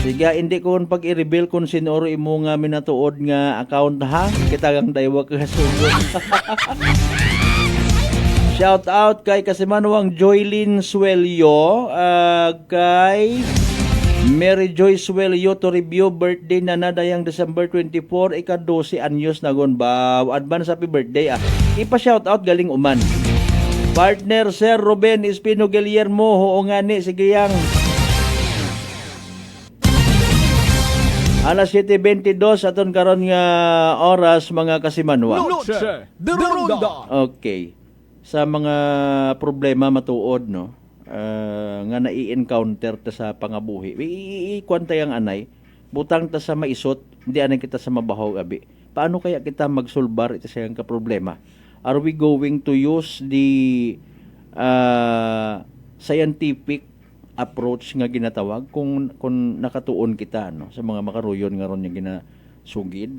Sige, hindi ko pag i-reveal kung sinoro imo nga minatuod nga account ha. Kita kang daywa ka sugod. Shout out kay Kasimanwang Joylyn Suelio, kay Mary Joy Suelio to review birthday na nadayang December 24, ika-12 anyos na gon ba. Advance happy birthday ah. Ipa-shout out galing uman. Partner Sir Ruben Espino Guillermo, oo nga ni, sige yang. Alas 7:22 aton karon nga oras mga Kasimanwa. Okay. Sa mga problema matuod no, nga nai-encounter ta sa pangabuhi. Ikuan ta yang anay, butang ta sa maisot, hindi anay kita sa mabahaw abi. Paano kaya kita magsulbar ito sa yang ka problema? Are we going to use the scientific approach nga ginatawag kung nakatuon kita no sa mga makaruyon nga ron yung ginasugid?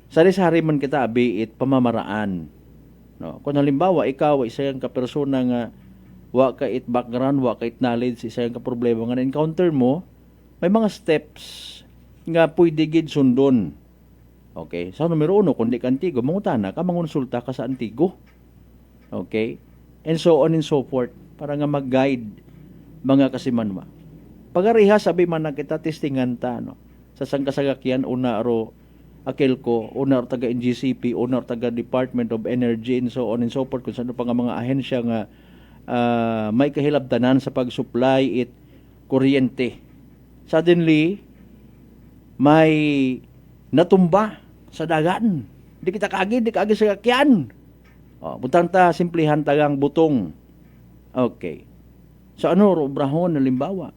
Sari-sari man kita abi it pamamaraan no. Kung halimbawa ikaw isa yang ka persona nga wa ka it background, wa ka it knowledge, isa yang ka problema nga na-encounter mo, may mga steps nga pwede gid sundon. Okay, sa numero 1 kundi ka antigo, mangutana ka, mangonsulta ka sa antigo. Okay, and so on and so forth para nga mag-guide mga Kasimanwa. Pagariha sabi man na kita testingan ta no. Sa sangkasagakyan una ro Akelco, una ro taga NGCP, una ro taga Department of Energy and so on and so forth kung saan pa nga mga ahensya nga may kahilabtanan sa pag-supply it kuryente. Suddenly may natumba sa dagan. Di kita kaagi sa kakyan. Butang ta simplihan tagang butong. Okay. So ano obrahon na limbawa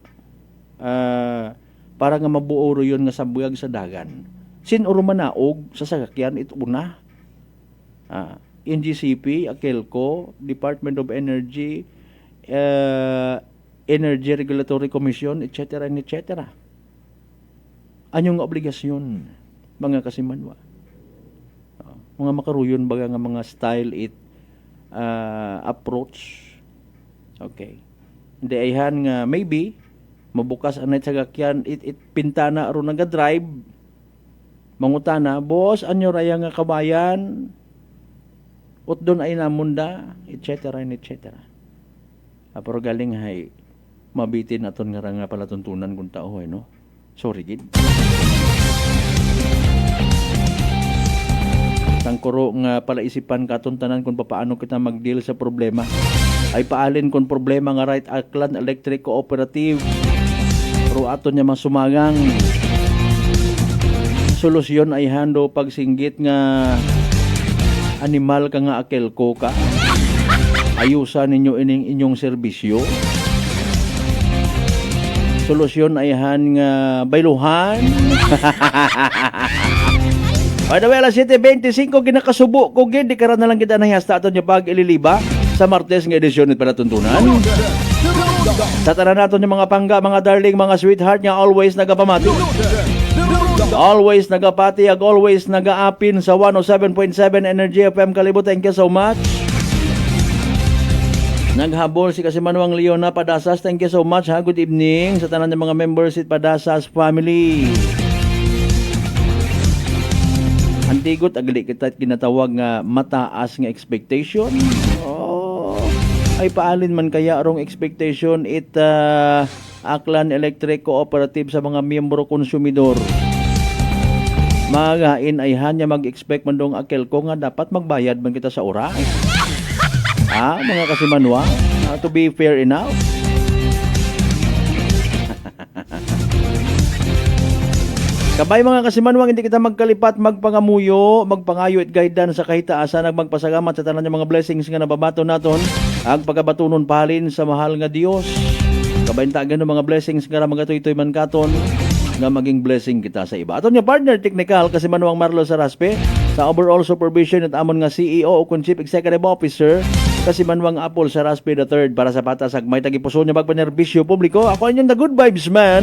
para nga mabuo ro yun nga sabuyag sa dagan. Sin uro manaog sa sasakyan ito una. NGCP, Akelco, Department of Energy, Energy Regulatory Commission, etc. etc. Anyong obligasyon mga Kasimanwa? Mga makaruyon baga nga mga style it approach. Okay. Hindi ayhan nga maybe mabukas anay sa gakyan it pintana aron naga-drive mangutana, boss anyo raya nga kabayan ut doon ay namunda etc. etc. Pero galing hay mabitin aton nga palatuntunan kung tao no. Sorry gid. Tangkuro nga palaisipan katon tanan kung paano kita mag-deal sa problema. Ay paalin kung problema nga right Aklan Electric Cooperative pero aton niya masumagang solusyon ay hando pagsinggit nga animal ka nga Akelco ka ayusan ninyo inyong serbisyo. Solusyon ay han nga bayluhan. By the way, alas 7:25 ginakasubo ko gid di karon na lang kita nahiyasta aton yung pag ililiba sa Martes nga edisyon nit palatuntunan. Sa tanan naton yung mga pangga, mga darling, mga sweetheart nga always nagapamati. Always nagapati, always nagaapin sa 107.7 Energy FM Kalibo. Thank you so much. Naghabol si Kasimanwang Leona Padasas. Thank you so much ha. Good evening sa tanan ng mga members at Padasas family. Antigot agli kita ginatawag nga mataas nga expectation. Ay paalin man kaya arong expectation it Aklan Electric Cooperative sa mga miyembro konsumidor. Magain ay hanya mag-expect man dong Akelco nga dapat magbayad man kita sa oras. Mga Kasimanwa, to be fair enough. Kabay mga Kasimanwang, hindi kita magkalipat, magpangamuyo, magpangayo at guidan sa kahitaasan, magpasagamat sa tanan ng mga blessings nga nababato naton, ang pagkabatunon palin sa mahal nga Dios. Kabayntagan ng mga blessings nga magatoy-toy man katon, nga maging blessing kita sa iba. Aton yung partner technical, Kasimanwang Marlo Saraspe, sa overall supervision at amon nga CEO o Chief Executive Officer, Kasimanwang Apple Saraspe III, para sa patas agmay tagipuso niya magpanerbisyo publiko. Ako inyong the good vibes man,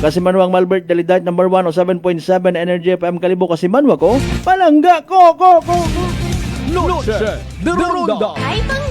Kasi manuang Malbert Dalidart number 1 o 7.7 Energy FM Kalibo kasi manwa ko. Palangga ko. Noche de Ronda. Ay, pang